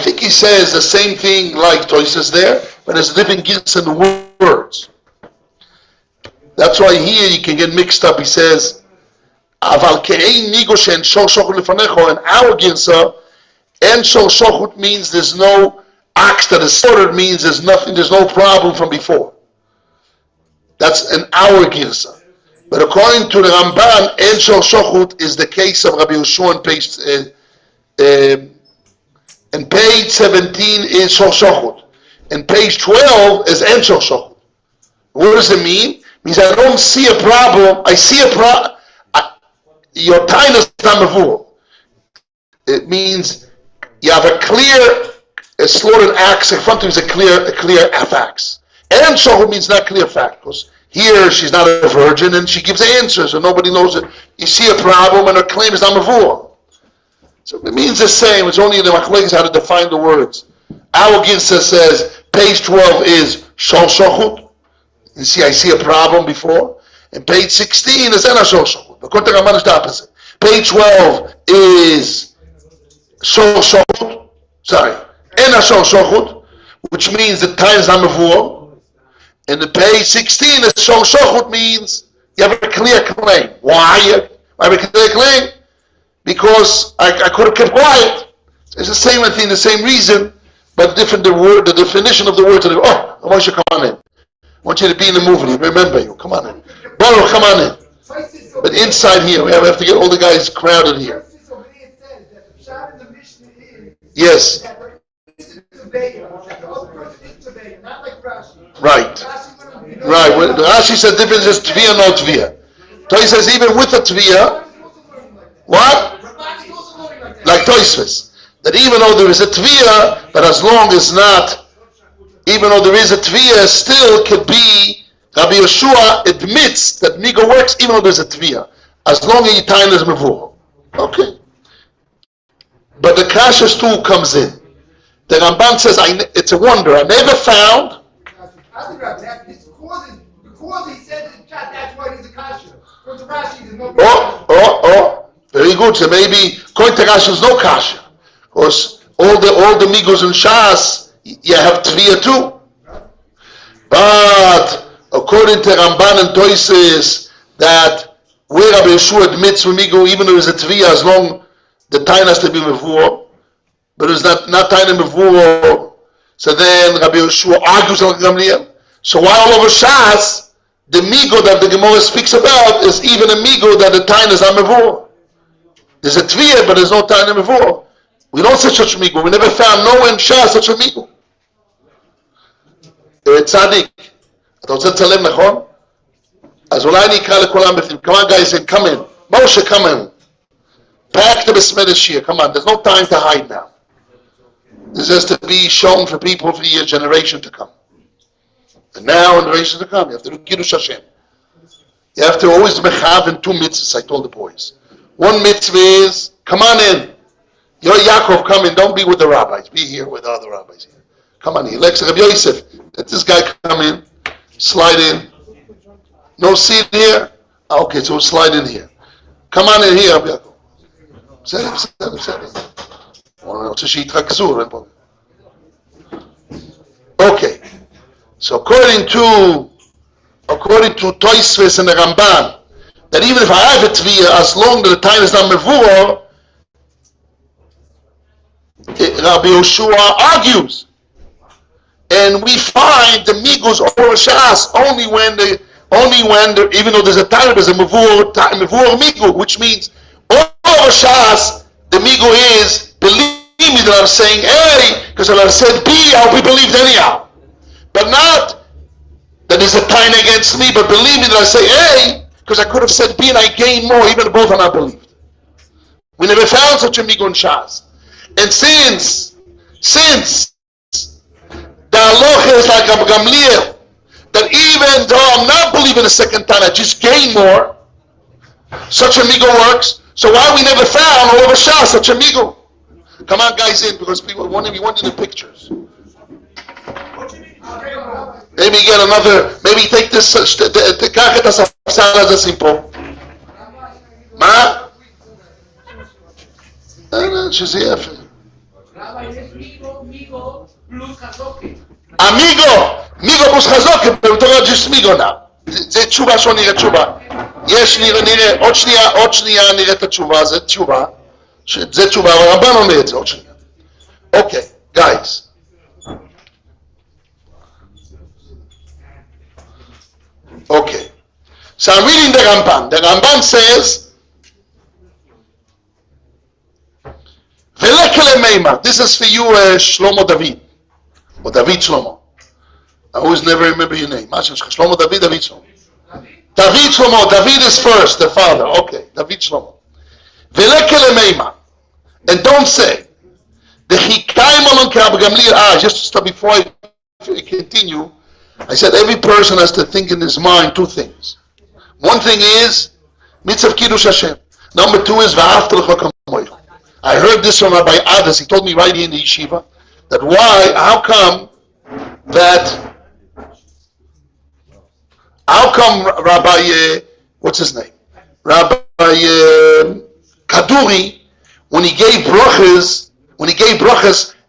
think he says the same thing like Toysis there, but there's a different gifts in the words. That's why here you can get mixed up. He says, "Aval ke'ein nigo she'en shor shochut lefanecho." In our girsa, en shor shochut means there's no ox that is slaughtered, means there's nothing, there's no problem from before. That's in our girsa. But according to the Ramban, en shor shochut is the case of Rabbi Yeshua in page 17 is shor shochut. In page 12 is en shor shochut. What does it mean? It means I don't see a problem. I see a problem. Your time is not mavur. It means you have a slaughtered axe in front of you is a clear facts. En shochut means not clear fact, because here she's not a virgin and she gives answers and nobody knows it. You see a problem and her claim is not mavur. So it means the same. It's only in the machlekes how to define the words. Our Ginsa says page 12 is shor shochut. You see, I see a problem before. And page 16 is ena shor shochut. The Kota Ramban is the opposite. Page 12 is shor shochut. Sorry, ena shor shochut, which means the time is not mavur. And the page 16 is shor shochut means you have a clear claim. Why? I have a clear claim because I could have kept quiet. It's the same thing, the same reason, but different the definition of the words. Oh, I want you to come on in. I want you to be in the movie. Remember you. Come on in. Baruch, come on in. But inside here, we have to get all the guys crowded here. Yes. Right. Right. When Rashi said difference is tvia, no tvia. Toy says even with a tvia, what? Like Toysvis. That even though there is a tvia, but as long as not, even though there is a tvia, still could be, Rabbi Yeshua admits that nigo works even though there's a tvia. As long as your time is mavur. Okay. But the kashrus too comes in. The Ramban says, it's a wonder. I never found. Because he said that's why he's a kashrus. Because the Rashi is no. Very good. So maybe according to Rashi is no kasha. Because all the migos and shas, you have tvia too. But according to Ramban and Toysis, that where Rabbi Yeshua admits to migo, even though there's a tvia, as long the time has to be mavur, but it's not time mavur. So then Rabbi Yeshua argues on Gamliel. So why all over Shas, the migo that the Gemara speaks about is even a migo that the time is not mavur. There's a tvia, but there's no time mavur. We don't say such a migo. We never found nowhere in Shas such a migo. Tzaddik, אתה רוצה לצלם נכון? אז אולי אני אקרא לכולם בפנים. Come on guys, come in. Moshe, come in. Pack the Besmedes Shir. Come on, there's no time to hide now. This has to be shown for people for the generation to come. And now in the generation to come, you have to do Kiddush Hashem. You have to always mechav in two mitzvahs, I told the boys. One mitzvah is, come on in. You're Yaakov, come in. Don't be with the rabbis. Be here with the other rabbis here. Come on here. Lex Rabbi Yosef, let this guy come in. Slide in. No seat here? Okay, so slide in here. Come on in here, Rabbi Yaakov. Okay. So according to Toysvis and the Ramban, that even if I have a tvia, as long as the time is not mevur, Rabbi Yeshua argues, and we find the migos over shas only when even though there's a time, there's a mevur migu, which means over shas the migu is believe me that I'm saying A, because if I said B, I'll be believed anyhow. But not that there's a time against me, but believe me that I say A, because I could have said B and I gain more, even if both are not believed. We never found such a migu in shas. And since the halacha is like Rabbi Gamliel, that even though I'm not believing a second time, I just gain more, such a migo works. So why we never found all over Shas such a migo? Come on guys in, because people want the pictures. Maybe get another, maybe take this, תיקח את הספסל הזה שים מה? שזה יפה. מיגו פלוס חזוקה, בתורה just מיגו now. זה תשובה שלא נראה תשובה. יש, נראה, עוד שנייה נראה את התשובה, זה תשובה. זה תשובה, אבל הרמב"ן עונה את זה, עוד שנייה. Okay, guys. Okay. So I'm reading the Ramban. The Ramban says, this is for you, Shlomo David. Or David Shlomo. I always never remember your name. Shlomo David, David Shlomo. David Shlomo. David is first, the father. Okay, David Shlomo. And don't say, just before I continue, I said every person has to think in his mind two things. One thing is mitzvah kiddush Hashem. Number two is v'ahavta l'cha kamocha. I heard this from Rabbi Adas. He told me right here in the yeshiva that how come Rabbi what's his name? Rabbi Kaduri, when he gave brachas,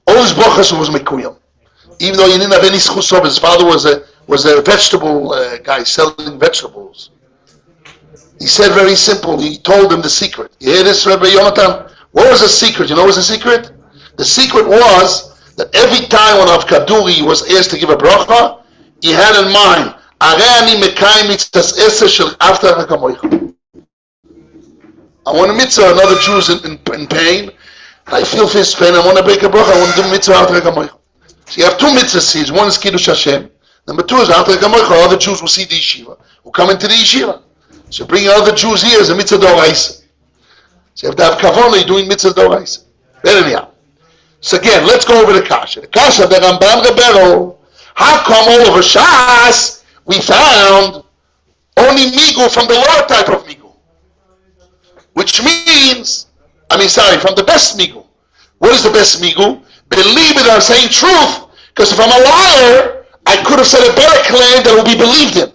all his brachas was mekuyam. Even though he didn't have any schus of his father was a vegetable guy selling vegetables. He said very simple, he told him the secret. You hear this, Rabbi Yonatan? What was the secret? You know what was the secret? The secret was that every time when Rav Kaduri was asked to give a bracha, he had in mind, I want a mitzvah, another Jew is in pain, I feel his pain, I want to break a bracha, I want to do mitzvah after Hakamoich. So you have two mitzvahs. One is Kiddush Hashem. Number two is after Hakamoich, other Jews will see the yeshiva, who come into the yeshiva. So bringing other Jews here is a mitzvah d'oraisa. So you have to have kavanah, you're doing mitzvah d'oraisa. But anyhow. So again, let's go over the kasha. The kasha, the Rambam Rebero, how come all over Shas we found only migu from the lower type of migu? Which means, from the best migu. What is the best migu? Believe it, I'm saying truth, because if I'm a liar, I could have said a better claim that will be believed in.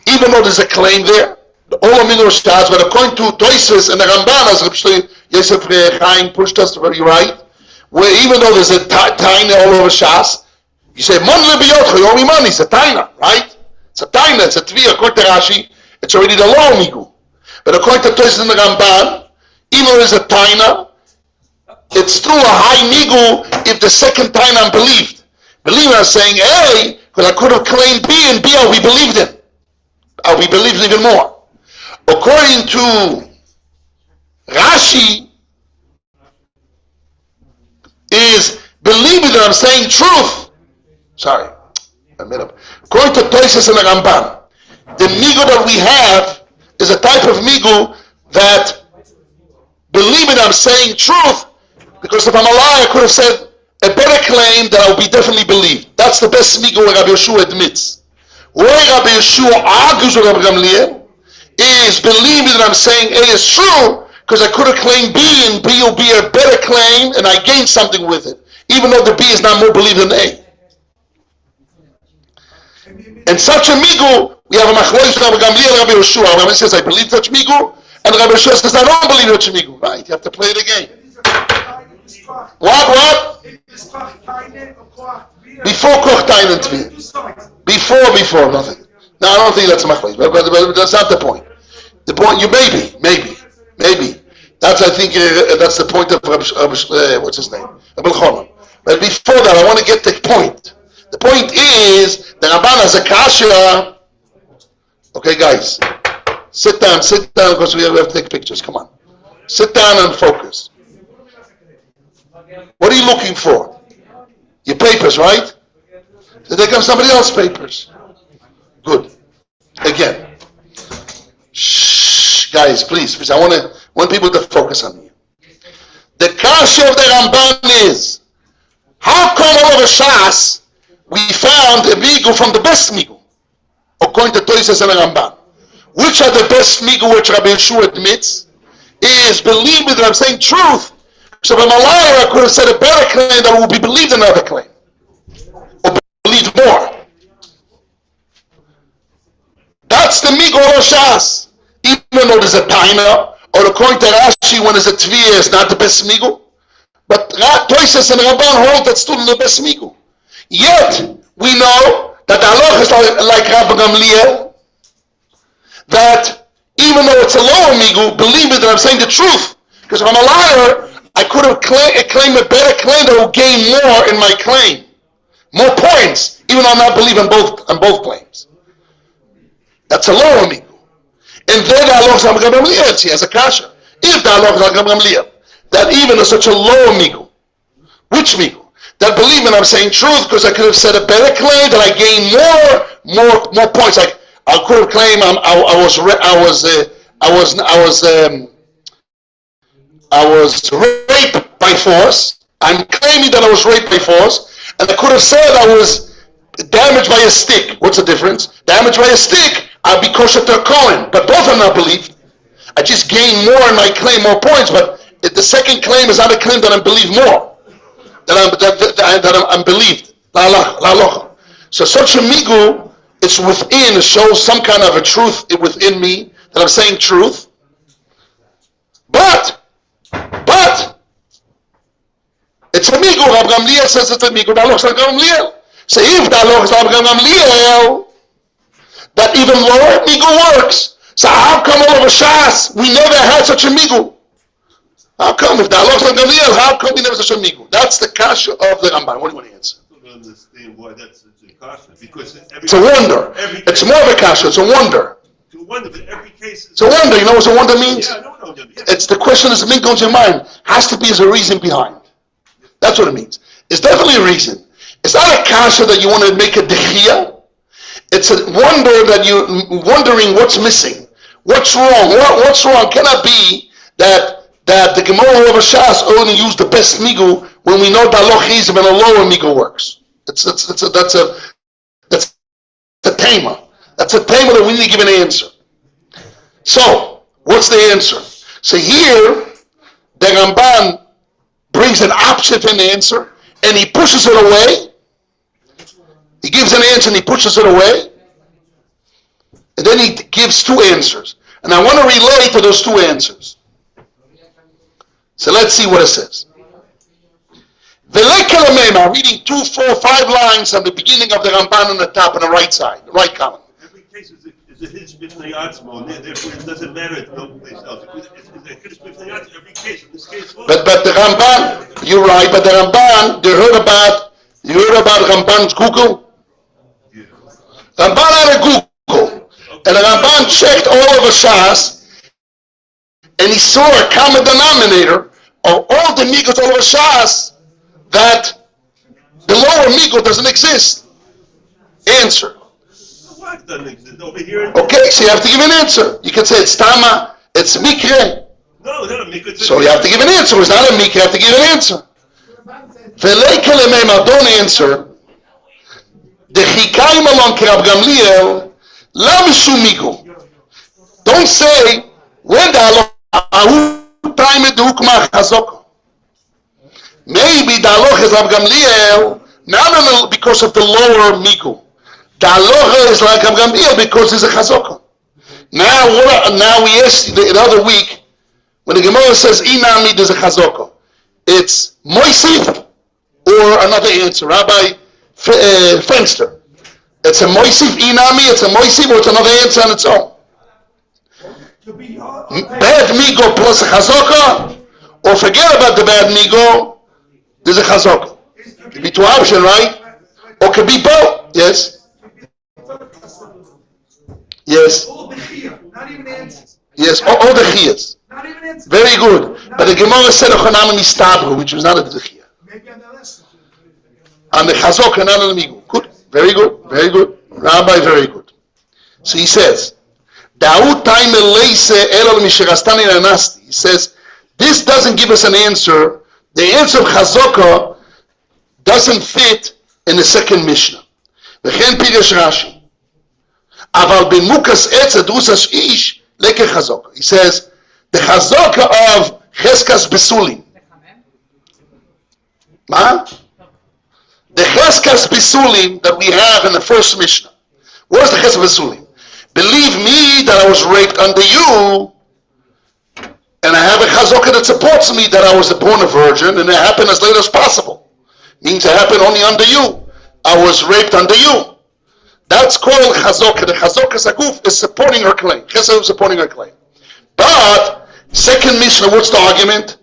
Even though there's a claim there, all of migu Shas, but according to Toisves and the Ramban, as Rabbi Yosef Chaim pushed us very right, where even though there's a taina all over Shas, you say, Mon lebiyotcha, you owe me money, it's a taina, right? It's a taina, it's a tvi, according to Rashi, it's already the low migu. But according to Toisves and the Ramban, even though there's a taina, it's still a high migu if the second taina I'm believed. Believer is saying A, because I could have claimed B, and B I'll be believed in. I'll be believed even more. According to Rashi, is believing that I'm saying truth. Sorry, I made up. According to Toisves and the Ramban, the migu that we have is a type of migu that believing I'm saying truth, because if I'm a liar, I could have said a better claim that I'll be definitely believed. That's the best migu where Rabbi Yeshua admits. Where Rabbi Yeshua argues with Rabbi Gamliel is believing that I'm saying A is true, because I could have claimed B, and B will be a better claim, and I gained something with it, even though the B is not more believed than A. And such a migu, we have a machlois Rabbi Gamliel and Rabbi Yeshua. Rabbi says, I believe such migu, and Rabbi Yeshua says, I don't believe such migu. Right, you have to play the game. What? Before Koch Tain and Tvi. Before, nothing. No, I don't think that's machlois, but that's not the point. The point, maybe. That's, I think, that's the point of what's his name? Rabbi Chonon. But before that, I want to get the point. The point is, the Ramban has a kasha. Okay, guys, sit down, because we have to take pictures. Come on. Sit down and focus. What are you looking for? Your papers, right? So there comes somebody else's papers. Good. Again. Shh, guys, please. I want people to focus on me. The kasha of the Ramban is, how come all over Shas we found a migu from the best migu, according to Toisves and the Ramban? Which are the best migu, which Rabbi Yeshua admits, is believing that I'm saying truth. So if I'm a liar, I could have said a better claim that will be believed in another claim, or believed more. That's the migu of Shas. Even though there's a taina, or according to Rashi, when there's a tviyah, it's not the best migu. But Toises and Ramban hold that still in the best migu. Yet we know that the halach is like Rabbi Gamliel, that even though it's a lower migu, believe me that I'm saying the truth. Because if I'm a liar, I could have claimed a better claim that will gain more in my claim, more points, even though I'm not believing on both claims. That's a lower migu. And then the halach is Rabbi Gamliel. He has a kasha. If the halach is Rabbi Gamliel, that even is such a lower migu, which migu? That believe me, I'm saying truth because I could have said a better claim that I gain more points. Like I could have claimed I was raped by force. I'm claiming that I was raped by force, and I could have said I was damaged by a stick. What's the difference? Damaged by a stick, I'll be kosher to a Kohen, but both are not believed. I just gain more in my claim, more points, but the second claim is not a claim that I believe more. That I'm believed. So such a migu, it's within, it shows some kind of a truth within me, that I'm saying truth. But, it's a migu. Rabbi Gamliel says it's a migu. So if the halach is Rabbi Gamliel, that even lower migu works. So how come all of a shas we never had such a migu? How come if the halach is Rabbi Gamliel, how come we never had such a migu? That's the kasha of the Ramban. What do you want to answer? I don't understand why that's a kasha. Because it's a wonder. It's more of a kasha. It's a wonder. It's a wonder, but every case is... It's a wonder. You know what a wonder means? Yeah, I know what a wonder means. It's the question that's been going to your mind. Has to be as a reason behind. That's what it means. It's definitely a reason. It's not a kasha that you want to make a dechia. It's a wonder that you're wondering what's missing. What's wrong? What's wrong? Cannot be that the Gemara of Shas only use the best migu when we know that lochizim and a lower migu works. That's a tema. That's a tema that we need to give an answer. So, what's the answer? So here, the Ramban brings an opposite in the answer, and he pushes it away. He gives an answer and he pushes it away. And then he gives two answers. And I want to relate to those two answers. So let's see what it says. I'm reading 2, 4, 5 lines on the beginning of the Ramban on the top on the right side, the right column. Every case is a hiddush b'fnei atzmo, and therefore it doesn't matter if no place else. It's a hiddush b'fnei atzmo, every case. In this case, but the Ramban, you're right. But the Ramban, you heard about Ramban's Google. Yeah. Ramban had a Google, and the Ramban checked all of the Shas, and he saw a common denominator of all the migus all of the Shas that the lower migu doesn't exist. Answer. What doesn't exist over here? Okay, so you have to give an answer. You can say it's Tama, it's Mikre. No, not a mikra. So you have to give an answer. It's not a Mikre, you have to give an answer. Don't answer. The Chikaim along Rabbi Gamliel, Lam Migu. Don't say, when the Ahu time it Hukma Chazok. Maybe the halach is Rabbi Gamliel, not because of the lower migu. The halach is like Rabbi Gamliel because it's a chazaka. Now we asked the other week, when the Gemara says Inami, there's a chazaka. It's Moisif or another answer, Rabbi Fenster. It's a Moisif Inami, it's a Moisif, or it's another answer on its own. Bad migo plus a chazaka, or forget about the bad migo. There's a chazok. It could be two options, right? Or it could be both. Yes. Yes. All the chiyah, not even answers. Yes. All the chiyahs. Not even answers. Very good. But the Gemara said Ochanam mistabru, which was not a chiyah. Maybe on the list. On the chazok and not on the migu. Good. Very good. Very good. Rabbi, very good. So he says, he says, this doesn't give us an answer. The answer of Chazaka doesn't fit in the second Mishnah. V'chen Pirush Rashi. Aval b'mukas etz adusas ish leke Chazaka. He says the Chazaka of Cheskas Besulim. The Cheskas Besulim that we have in the first Mishnah. Where's the Cheskas Besulim? Believe me that I was raped under you, and I have a chazaka that supports me that I was born a virgin, and it happened as late as possible. Means it happened only under you. I was raped under you. That's called chazaka. The chazaka saguf is supporting her claim. Chesed is supporting her claim. But second Mishnah, what's the argument?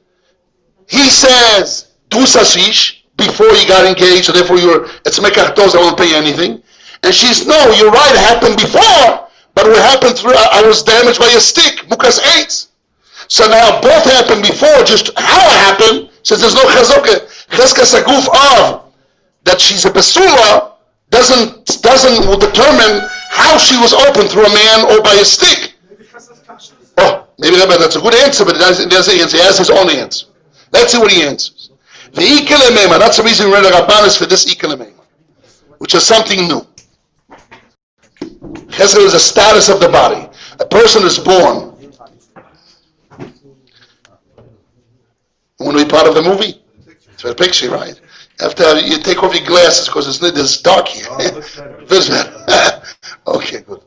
He says dusashish before you got engaged, so therefore it's mekachtos. I won't pay anything. And she's no, you're right. It happened before, but what happened through? I was damaged by a stick. Mukas eitz. So now both happened before. Just how it happened, since there's no chazaka, cheska saguf of that she's a basula doesn't determine how she was opened through a man or by a stick. Oh, maybe that's a good answer, but it doesn't answer. He has his own answer. Let's see what he answers. The ikelemema. That's the reason we read the Rabbanis for this ikelemema, which is something new. Chesed is a status of the body. A person is born. You want to be part of the movie? It's a picture, right? After you take off your glasses because it's dark here. Okay, good.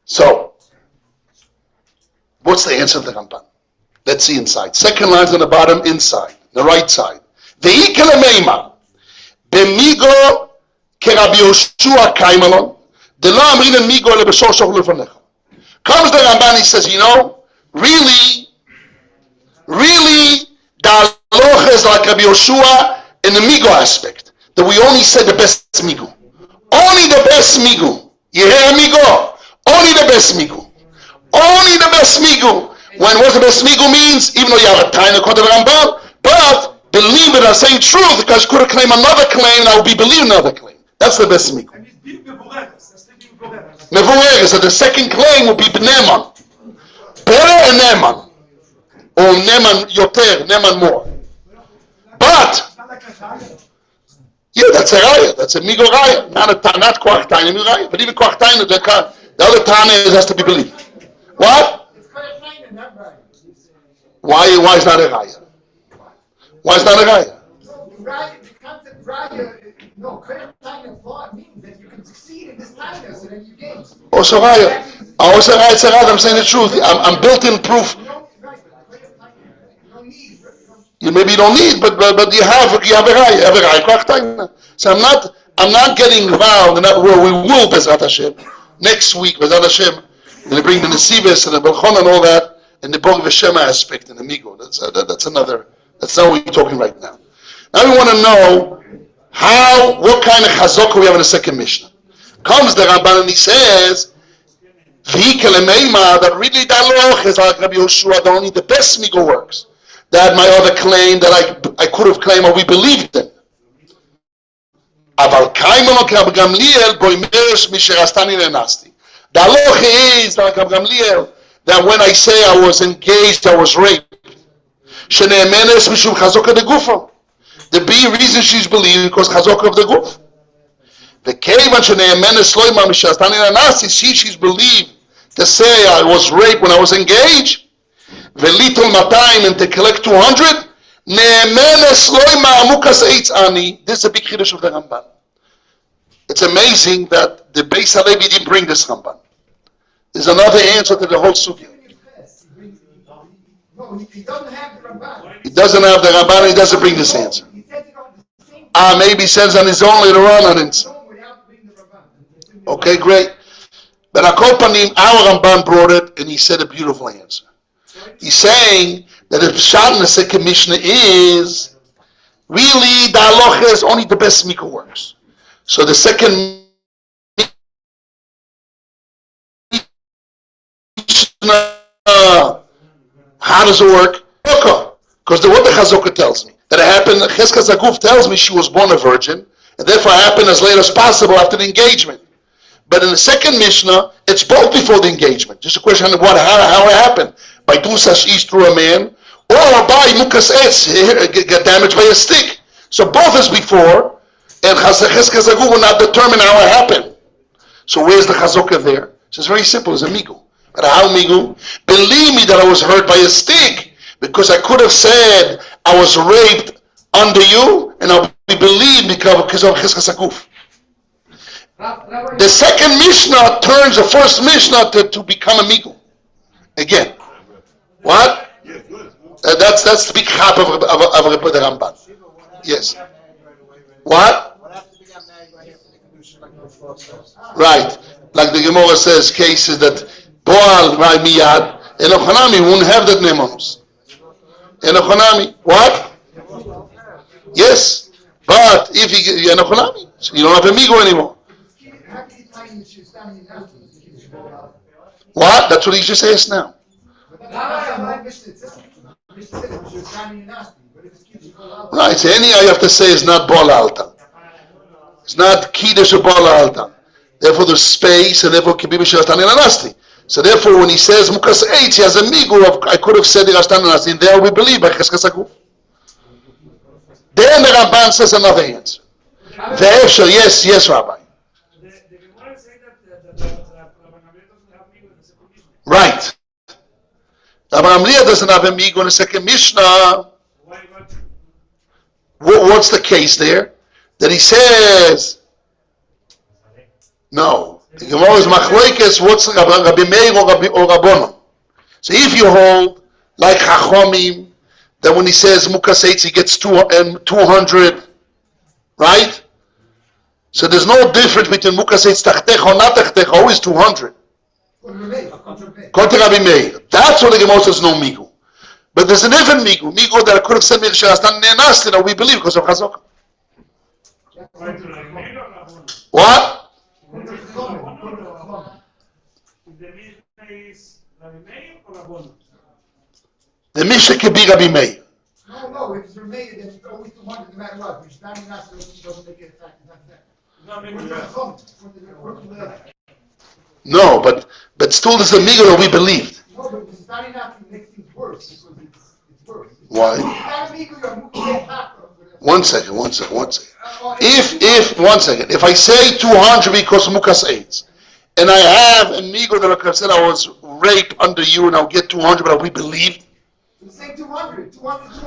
So, what's the answer of the Ramban? Let's see inside. Second line's on the bottom, inside, the right side. Ve'ikele meima b'migo kerabi Yoshua kaimalon de lo amrinen migo lebeshor shoch lefanecha. Comes the Ramban, he says, really, the halacha is like Rabbi Yoshua in the migo aspect, that we only said the best migo. Only the best migo. You hear migo? Only the best migo. Only the best migo. When what the best migo means, even though you have a tiny according to the Ramban, but believe it, I'm saying truth, because you could have claimed another claim, and I would be believing another claim. That's the best migo. Mevureres, so the second claim would be Neman. Better and Neman. Or Neman Yoter, Neman more. But, yeah, that's a raya. That's a migo raya. Not koach taina raya. But even koach taina, the other taina has to be believed. What? Why is not a raya? Why is not a raya? The concept raya, koach taina thought means that you can succeed in this taina, so then you gain. Also raya. Also raya, it's a raya. I'm saying the truth. I'm built-in proof. Maybe you don't need, but you have a raya, So I'm not getting involved in that where we will Bezrat Hashem next week. Bezrat Hashem, we're going to bring the Nesivos and the Belchon and all that, and the Borg Veshema aspect and the Migo. That's another. That's not what we're talking right now. Now we want to know what kind of chazaka we have in the second Mishnah. Comes the Ramban and he says, that really the halacha is like Rabbi Yoshua, that only the best Migo works. That my other claim that I could have claimed or we believed in. The halacha is like Rabbi Gamliel that when I say I was engaged, I was raped. The B reason she's believing because chazaka of the guf. The kevan shene'emenes loima mishastani nasi. She's believed to say I was raped when I was engaged. Velitol 200 and to collect 200. Ne'emenes loima amukas eitz ani. This is a big chiddush of the Ramban. It's amazing that the Beis Halevi didn't bring this Ramban. There's another answer to the whole sugya. He doesn't have the Ramban. He doesn't have the Ramban. He doesn't bring this answer. Maybe he says on his own later on it. Okay, great. But Akopanim, our Ramban brought it, and he said a beautiful answer. He's saying that the Pshat in the second Mishnah is really the halacha is only the best Miko works. So the second Mishnah, how does it work? Because what the Chazokah tells me that it happened. Cheskas Aguf tells me she was born a virgin, and therefore it happened as late as possible after the engagement. But in the second Mishnah, it's both before the engagement. Just a question of how it happened. By Dusashish through a man, or by Mukas Etz, get damaged by a stick. So both is before, and Cheskas Aguf will not determine how it happened. So where's the Chazokah there? So it's very simple, it's a migu. But how migu? Believe me that I was hurt by a stick, because I could have said I was raped under you, and I'll be believed because of Cheskas Aguf. The second Mishnah turns the first Mishnah to become a migu. Again. What? Yeah, good. That's the big chap of the Ramban. Yes. What? Right. Like the Gemara says, cases that Boal by Miyad, Enochanami won't have that nemonos. Enochanami. What? Yes. But if you Enochanami, so you don't have a migo anymore. What? That's what he just asked now. Right, so any you have to say is not Boal Alta. It's not Kiddush or Boal Alta. Therefore there's space and therefore Kibi Mishirastani Lanasti. So therefore when he says Mukas 8, he has a migo of, I could have said Irastani Lanasti, and there we believe by Cheskes Aguf. Then the Ramban says another answer. Ve'efshar, yes, Rabbi. Right. Rabbi Amriya doesn't have a migo in the second Mishnah. What's the case there? That he says, no. The Gemara is Machlokes, what's Rabbi Meir or Rabbonon? So if you hold, like Chachomim, that when he says Mukas 8, he gets 200, right? So there's no difference between Mukas 8 Tachtech or not Tachtech, always 200. Konti Rabbi Meir. That's what the Gemara says, no migu. But there's a different migu. Migu that I could have said Mir Shirastan Nenasti, that we believe because of Chazok. What? The Mishnah could be Rabbi Meir. No, if it's Meir, then it's always 200 no matter what. Which Dani Nasi doesn't make it effective. No, but still there's a migu that we believed. No, but the Dani Nasi makes things worse because it's worse. Why? One second. If I say 200 because Mukas 8, and I have a migu that I said I was raped under you and I'll get 200, but we believe. The same 200.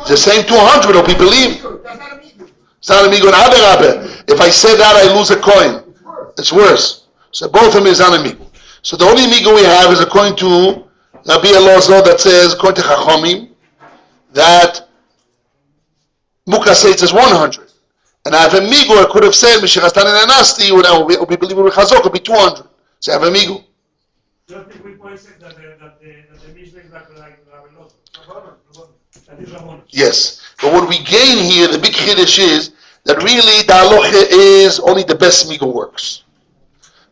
The same 200, but we believe. That's not a migu. It's not a migu and Rabbe. If I say that, I lose a coin. It's worse. So both of them is not a migu. So the only migu we have is according to Rabbi Elazar that says, according to Chachomim, that Mukas 8 is 100. And I have a migu, I could have said, Mishirastani Nenasti, we believe with Chazok, it would be 200. So I have a migu. Don't think we pointed that the Mishnah is like Yes. But what we gain here, the big chiddush is, that really the halacha is only the best migu works.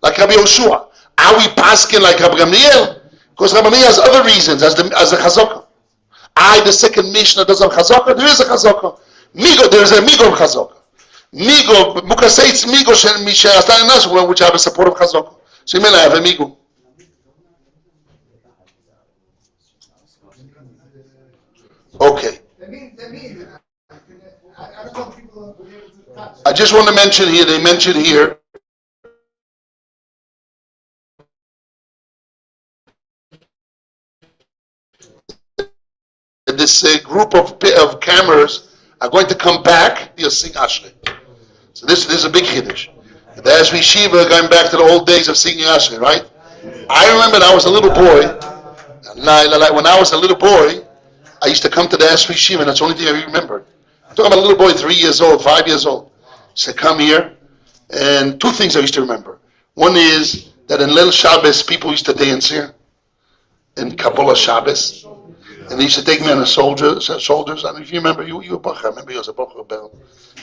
Like Rabbi Yoshua. Are we paskin like Rabbi Gamliel? Because Rabbi Gamliel has other reasons, as the chazaka. The second Mishnah doesn't have chazaka, there is a chazaka. Migo, there is a migo of chazaka. Migo, Mukas 8 migo Mishirastan Nas, which have a support of chazaka. So you may not have a migo. Okay. I just want to mention here, they mentioned here, this group of cameras are going to come back, you'll sing Ashrei. So this is a big chiddush. The Diaspora Yeshiva going back to the old days of singing Ashrei, right? I remember when I was a little boy, I used to come to the Diaspora Yeshiva, and that's the only thing I remember. I'm talking about a little boy, 3 years old, 5 years old. He said, come here, and two things I used to remember. One is that in Leil Shabbos, people used to dance here, in Kabbalah Shabbos. And they used to take me on the shoulders. I don't know if you remember, you were Bacha. I remember you was a Bacha Bell.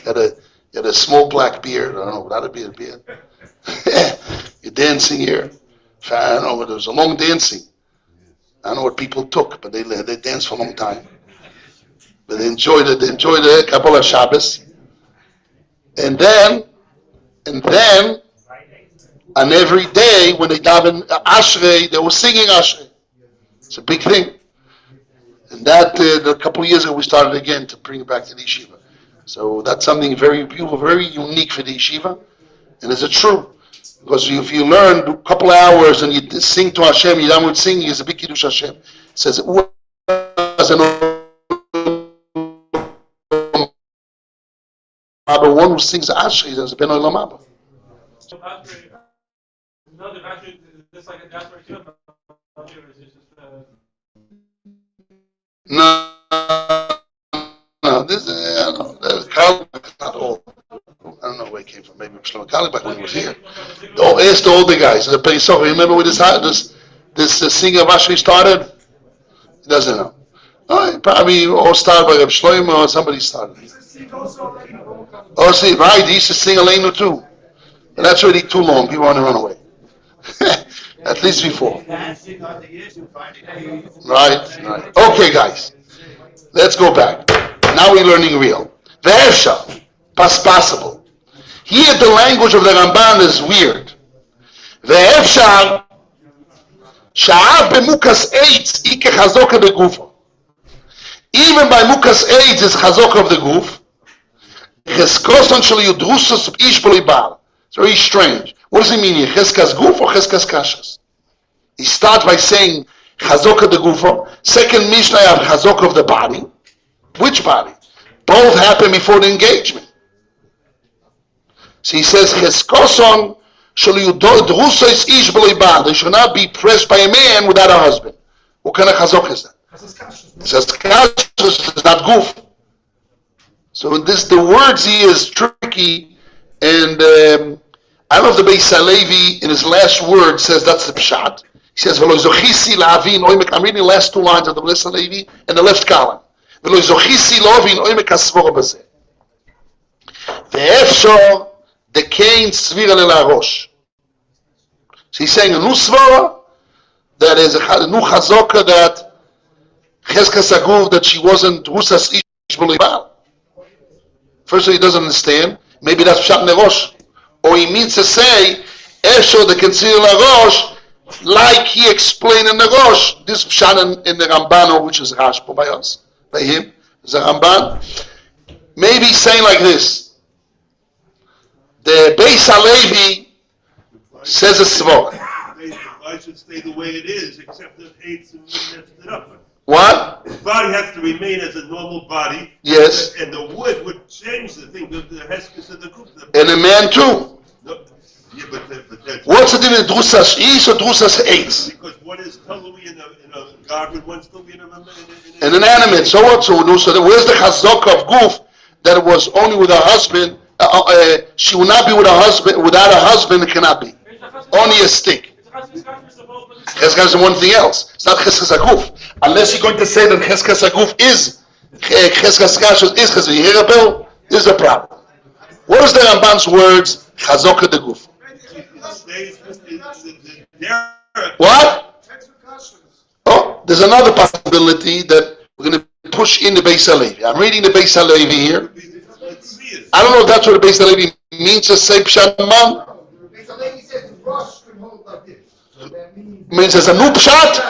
Had a small black beard. I don't know, without a beard. You're dancing here. I don't know, but there was a long dancing. I don't know what people took, but they danced for a long time. But they enjoyed the Kabbalah Shabbos. And then, on every day when they daven Ashrei, they were singing Ashrei. It's a big thing. And that, a couple of years ago, we started again to bring it back to the yeshiva. So that's something very beautiful, very unique for the yeshiva. And is it true? Because if you learn a couple of hours and you sing to Hashem, you're done with singing, it's a big kiddush Hashem. It says, the one who sings Ashrei is Ben Olam Haba. No, the battery is just like a Diaspora Yeshiva. No, this Carlebach not old. I don't know where he came from. Maybe Shlomo Carlebach when he was here. Ask the older guys. The Pesach. Remember where this singer Vashri started? He doesn't know. Probably all started by Reb Shlomo or somebody started. Oh, see, right? He used to sing Aleinu too. But that's already too long. People want to run away. At least before. Right. Okay, guys. Let's go back. Now we're learning real. Ve'efshar, possible. Here the language of the Ramban is weird. Ve'efshar, sha'av b'mukas eitz ike chazoka begufo. Even by mukas eitz is chazoka of the guf. Cheskoson shel yudrusus ish b'libal. It's very strange. What does he mean here? Cheskas guf or cheskas kashas? He starts by saying chazoka de gufo. Second Mishnah have chazoka of the body. Which body? Both happen before the engagement. So he says cheskoson shel yudrusus ish b'libal. They should not be pressed by a man without a husband. What kind of chazoka is that? It says kashas is not guf. So the words here is tricky, and I don't know if the Beis Halevi in his last word says that's the pshat. He says, I'm reading the last two lines of the Beis Halevi in the left column. So he's saying a new svara, that is a new chazoka that Cheskas Aguf, that she wasn't Rusas Ish B'Libal. First of all, he doesn't understand. Maybe that's pshat nerosh. Or he means to say, Esho the consider Rosh, like he explained in the Rosh, this pshat in the Ramban, which is Rashba by us, by him, is a Ramban. Maybe he's saying like this. The Beis Halevi says a svara. I should stay the way it is, except that AIDS and lifted it up. What? The body has to remain as a normal body. Yes. And the wood would change the thing, the heskes of the group. And a man too. No, yeah, but that's... What's the difference? Drusas Ish or Drusas Eitz? Because one is totally in a garden, one's still in an animate. So what? So where's the chazaka of guf that it was only with her husband? She will not be with her husband. Without a husband, it cannot be. Only a stick. Cheskas is one thing else. It's not cheskas aguf. Unless you're going to say that cheskas aguf is cheskas kashas is cheskas. You hear a bill? This is a problem. What is the Ramban's words? Chazaka de guf. What? Oh, there's another possibility that we're going to push in the Beis Halevi. I'm reading the Beis Halevi here. I don't know if that's what the Beis Halevi means to say pshat man. Means there's a new pshat.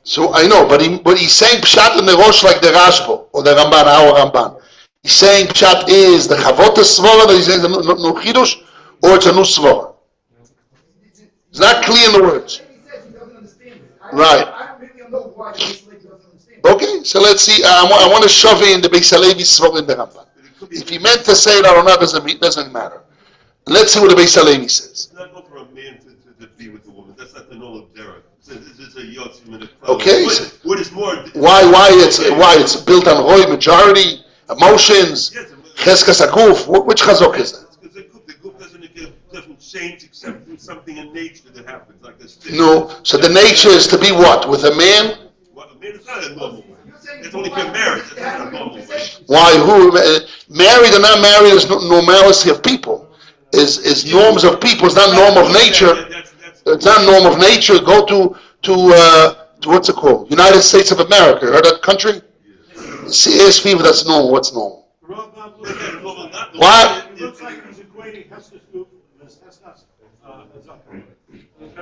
So I know, but he's saying pshat in the Rosh like the Rashba or the Ramban, our Ramban. He's saying pshat is the Chavot Svara that he's saying the no chidush, or it's a new svara. It's not clear in the words. Right. Okay, so let's see. I want to shove in the Beis Halevi svara in the Ramban. If he meant to say it or not doesn't matter. Let's see what the Beis Halevi says. It's not for a man to be with a woman. That's not the normal derech. It's a yotzim. Okay. What is more? Why it's built on roy majority, emotions, cheskas aguf. Which chazok is that? Because the guf doesn't change except through something in nature that happens, like this. No. So the nature is to be what with a man? Well, a man is not a normal way. It's only if you're married. It's not a normal way. Why? Who married or not married is normality of people. Is norms of people. It's not norm of nature. It's not norm of nature. Go to what's it called? United States of America. Heard that country? See, ask people that's normal. What's normal? What?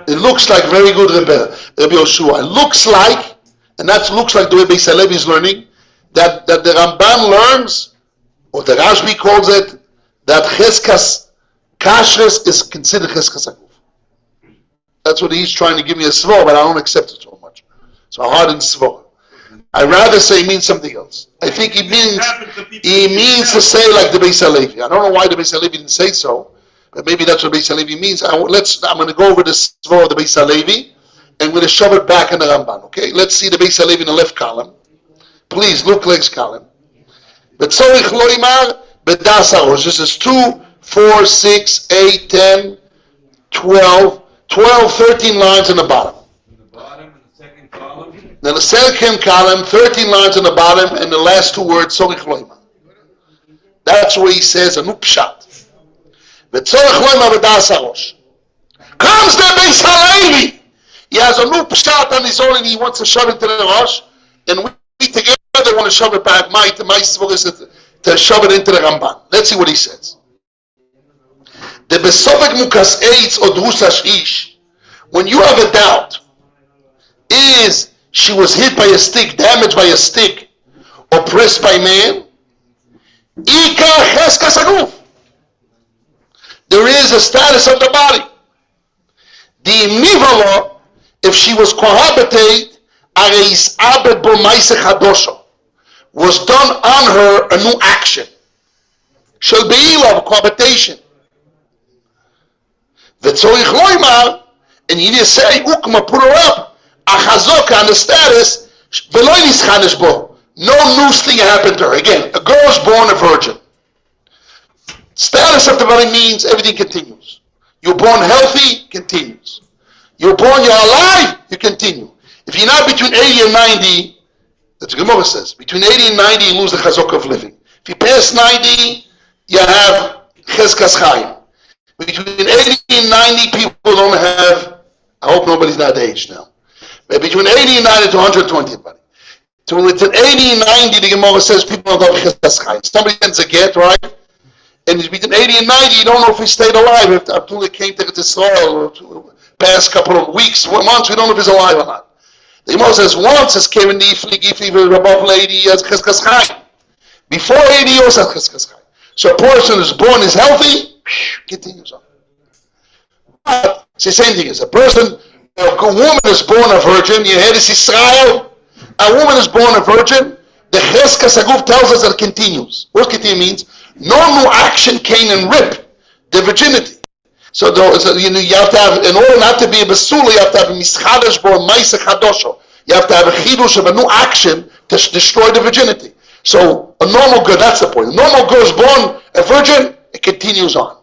It looks like very good, Rebbe Yoshua. It looks like, and that looks like the way Beis Halevi is learning, that the Ramban learns, or the Rashbi calls it, that cheskas kashrus is considered cheskas aguf. That's what he's trying to give me a svor, but I don't accept it so much. So hard in svor. I'd rather say he means something else. I think he means to say like the Beis Halevi. I don't know why the Beis Halevi didn't say so, but maybe that's what Beis Halevi means. I'm going to go over the svor of the Beis Halevi, and we're going to shove it back in the Ramban. Okay, let's see the Beis Halevi in the left column. Please look next column. V'tzorich loimar b'das harosh. This is 2, 4, 6, 8, 10, 12, 13 lines in the bottom. In the bottom, in the second column. Then the second column, 13 lines in the bottom, and the last two words, tzorich loimar. That's where he says a new pshat. V'tzorich loimar b'das harosh. Comes the Beis Halevi. He has a new pshat on his own, and he wants to shove it to the Rosh, and we together want to shove it back. My svur is to shove it into the Ramban. Let's see what he says. The besovek mukas eitz or drusash ish. When you have a doubt, is she was hit by a stick, damaged by a stick, or pressed by man? Ika cheskas aguf. There is a status of the body. The nivala, if she was cohabitate, was done on her a new action. Shall be of cohabitation. V'tzorich loimar, and you need to say, ukma, put her up, achazoka on the status, v'lo nischanesh bo. No new thing happened to her. Again, a girl is born a virgin. Status of the body means everything continues. You're born healthy, continues. You're born, you're alive, you continue. If you're not between 80 and 90, that's what Gemara says, between 80 and 90, you lose the chazok of living. If you pass 90, you have cheskas chayim. Between 80 and 90, people don't have, I hope nobody's not aged now, but between 80 and 90 to 120, buddy. So between 80 and 90, the Gemara says people don't have cheskas chayim. Somebody gets a get, right? And between 80 and 90, you don't know if he stayed alive, if Abdullah came to Israel, or past couple of weeks, months, we don't know if he's alive or not. The Gemara says once it's came in the Ifli, above 80 years, cheskas chayim. Before 80 years, cheskas chayim. So a person is born, is healthy, continues on. But it's the same thing as a person, a woman is born a virgin, you hear this Israel, a woman is born a virgin, the cheskas aguf tells us that it continues. What continue means? No new action came and rip the virginity. So you have to have, in order not to be a basula, you have to have a mischadesh bo ma'aseh chadosho. You have to have a chidush of a new action to destroy the virginity. So a normal girl, that's the point. A normal girl is born a virgin, it continues on.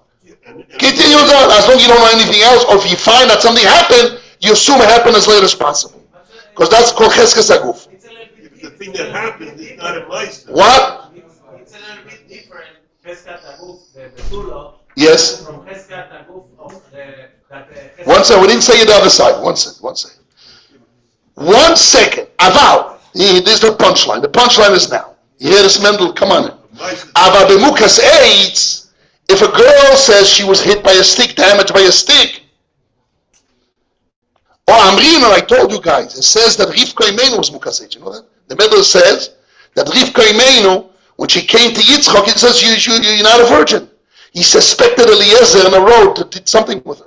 Continues on, as long as you don't know anything else, or if you find that something happened, you assume it happened as late as possible. Because that's called cheskas aguf. If the thing that happened is not a ma'aseh. What? It's a little bit different. Cheskat aguf, the besulo. Yes. From cheskat aguf of the. One second, we didn't say it the other side. One second. 1 second. Aval. This is the punchline. The punchline is now. You hear this, Mendel? Come on in. Aval b'mukas eitz. If a girl says she was hit by a stick, damaged by a stick, or Amrina, I told you guys, it says that Rivka Imenu was mukas eitz. You know that? The Mendel says that Rivka Imenu, when she came to Yitzchak, it says you're not a virgin. He suspected Eliezer in the road to did something with her.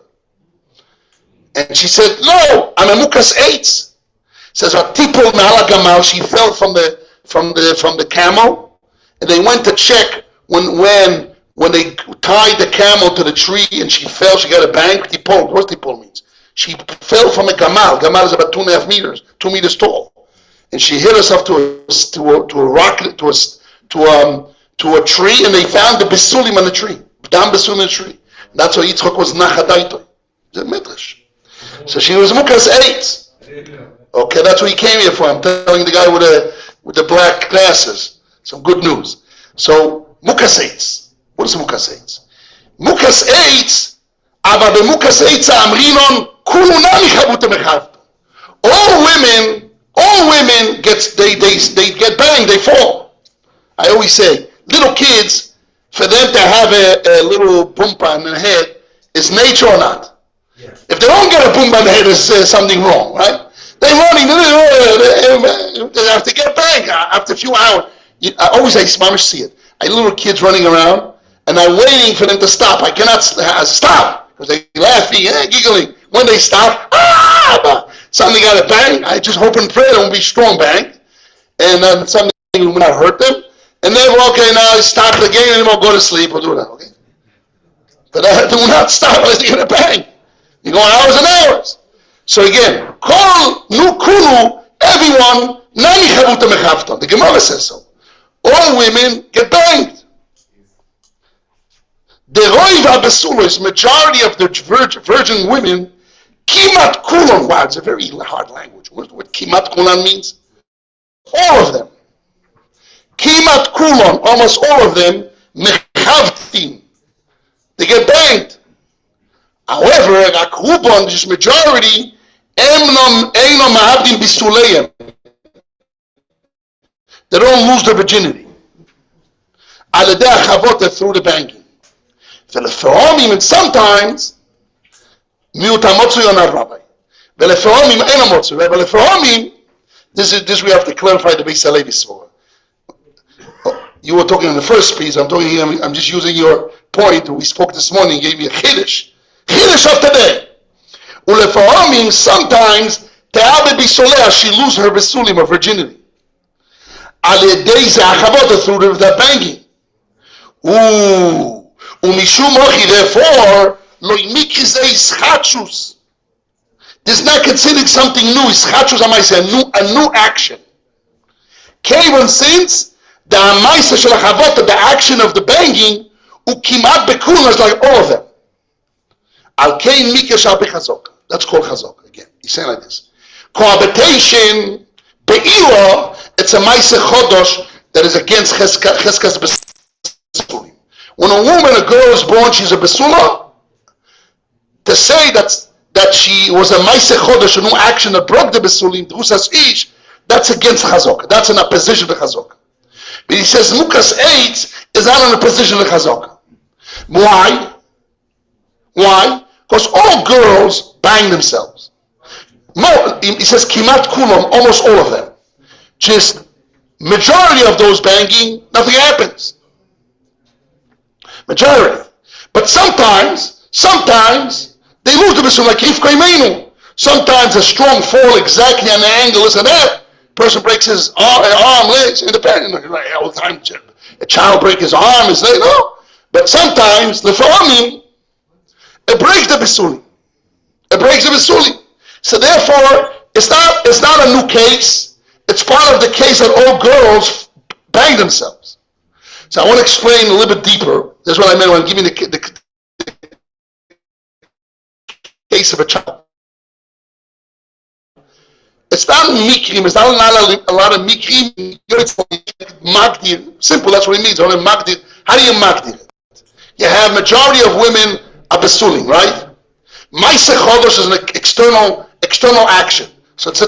And she said, no, I'm a mukas eitz. Says Atipol Nala Gamal, she fell from the camel, and they went to check when they tied the camel to the tree and she fell, she got a bang. Tipol, what tipol means? She fell from a gamal. Gamal is about 2.5 meters, 2 meters tall, and she hit herself to a rock, to a tree, and they found the besulim on the tree. Down besulim on the tree. That's why Yitzchak was nachadaito. It's a midrash. So she was mukas eitz. Okay, that's what he came here for. I'm telling the guy with the black glasses some good news. So mukas eitz. What is mukas eitz? Mukas eitz. Aber bemukas eitz amrinon kulunam ichabut mechavto. All women they get banged, they fall. I always say, little kids, for them to have a little bump on their head, is nature or not? Yeah. If they don't get a bump on the head, there's something wrong, right? They're running, they have to get banged after a few hours. I always say, Mamish, see it. I little kids running around, and I'm waiting for them to stop. I cannot stop, because they're laughing, giggling. When they stop, something got a bang. I just hope and pray it won't be strong bang, and something will not hurt them. And then, okay, now stop the game, and we'll go to sleep. We'll do that, okay? But do not stop unless you're going to bang. You're going hours and hours. So again, Kol Nu Kulu, everyone, Nani Chavuta Mechavton. The Gemara says so. All women get banged. The Roiv HaBesulos, majority of the virgin women, Kimat Kulon. Wow, it's a very hard language. What Kimat Kulon means? All of them. Kimat Kulon, almost all of them, Mechavtin. They get banged. However, Akrubon, this majority, Einom Mahabdim Bisuleim. They don't lose their virginity. Aladeh Chavot, through the banging. And sometimes, Miutamotsu on our rabbi. Velefeomim Enamotsu. Velefeomim, this we have to clarify the Beis Halevi Svora. You were talking in the first piece, I'm just using your point. We spoke this morning, gave you a Chiddush. Chiddush of today. Ulefeomim, sometimes, Te'abe Bisolea, she lose her Besulim, her virginity. Aledei Ze'achavot, through the banging. Umishum Ochi, therefore, lo imiki ze ischachus. This is not considered something new. Ischachus, I might say, a new action. Kevon, since the amaisa shel hachavot, the action of the banging, ukimat bekul is like all of them. Al kein mikesh al bechazok. That's called chazok again. He's saying like this. Cohabitation be'ila, it's a maisa chodosh that is against cheskas besulim. When a woman, a girl is born, she's a besula. To say that she was a maisa chodosh, a new action that broke the besulim, drusas ish, that's against chazok. That's in opposition to chazok. But he says mukas eitz is not in a position to chazok. Why? Why? Because all girls bang themselves. He says kimat kulam, almost all of them. Just majority of those banging, nothing happens. Majority. But sometimes they lose the besulim, like Ifka Imenu. Sometimes a strong fall exactly on the angle, this and that. Person breaks his arm, legs, independent. All the time, a child breaks his arm, his leg, no. But sometimes, Lefa'amim, it breaks the besulim. It breaks the besulim. So therefore, it's not a new case. It's part of the case that all girls bang themselves. So I want to explain a little bit deeper. That's what I meant when I'm giving the case of a child. It's not mikrim. It's not a lot of mikrim. It's magdir. Simple. That's what it means. How do you magdir it? You have majority of women are besulim, right? Maisa chodosh is an external action. So it's the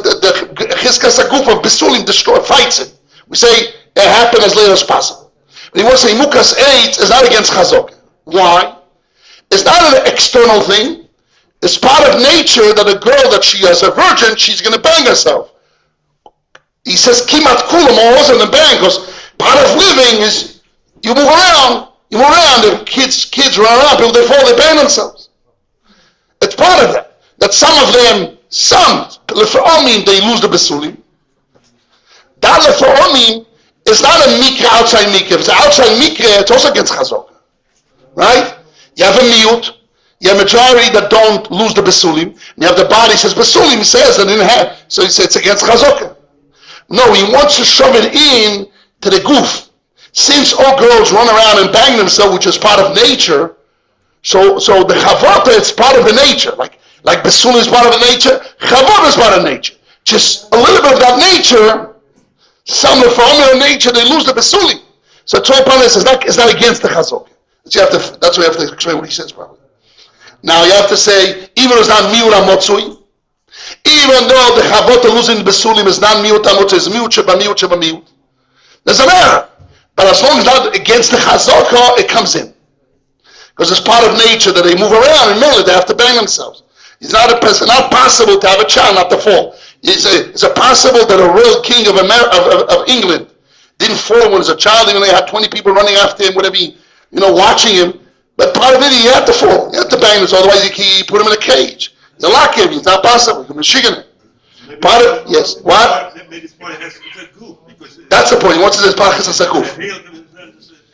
chizkas haguf of besulim fights it. We say it happened as late as possible. But he wants to say mukas eitz is not against chazok. Why? It's not an external thing. It's part of nature that a girl that she is a virgin, she's going to bang herself. He says kimat kulam, all in the bang, because part of living is you move around. The kids run around, people they fall, they bang themselves. It's part of that. That some lefa'omim, they lose the besulim. That lefa'omim is not a mikra outside mikra. If it's outside mikra, it's also against chazok. Right? You have a miut. You have a majority that don't lose the besulim. You have the body says besulim, he says, and didn't have. So he says it's against chazok. No, he wants to shove it in to the goof. Since all girls run around and bang themselves, which is part of nature, so the chavota, it's part of the nature. Like besulim is part of the nature, chavota is part of nature. Just a little bit of that nature, some of the formula nature, they lose the besulim. So Tzoy is not against the chazok. That's why you have to explain what he says probably. Now you have to say, even though it's not miura motzui, even though the chavota losing the besulim is not miura motzui, it's miut sheba miut. Doesn't matter. But as long as it's not against the chazaka, it comes in. Because it's part of nature that they move around and mainly they have to bang themselves. It's not possible to have a child not to fall. It's possible that a royal king of England didn't fall when he was a child, even though he had 20 people running after him, whatever, watching him. But part of it, he had to fall. He had to bang himself, otherwise you put him in a cage. You lock him, it's not possible. You can shiggin it. Part of, yes, what? That's the point. What's this pachas hasakuf?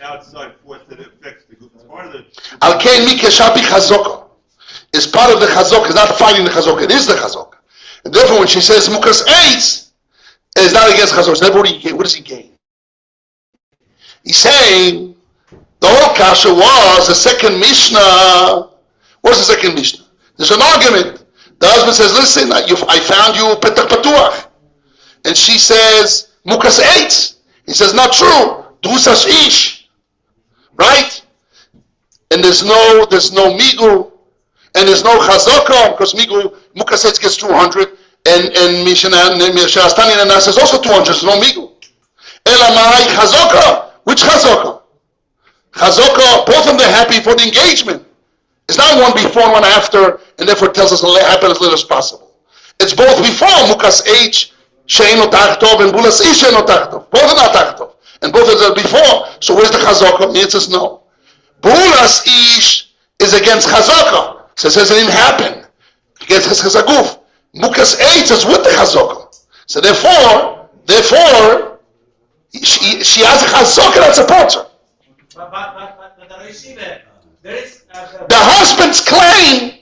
Outside force that affects the group. It's part of the. Al kein mikra shapi chazok is part of the chazok. It's not fighting the chazok. It is the chazok. And therefore, when she says Mukas Eitz, it's not against Chazor. So therefore, what does he gain? He's saying the whole kasha was the second Mishnah. What's the second Mishnah? There's an argument. The husband says, listen, I found you Petach Patuach. And she says, Mukas Eitz. He says, not true. Drusas Ish. Right? And there's no Migu. And there's no Chazaka, because Migu, Mukas Eitz gets 200. And Shastani and Nas is also 200. There's no Migu. Elamai Chazaka. Which Chazaka? Chazaka, both of them they're happy for the engagement. It's not one before and one after, and therefore it tells us to happen as little as possible. It's both before Mukas H, Shein Otachtov, and Bulas Ish Shein Otachtov. Both are not Tachtov. And both of them before. So where's the Chazaka? The answer is no. Bulas Ish is against Chazaka. So it says it didn't happen. Against Chazaguf. Mukas H is with the Chazaka. So therefore, she has a Chazaka that supports her. The husband's claim,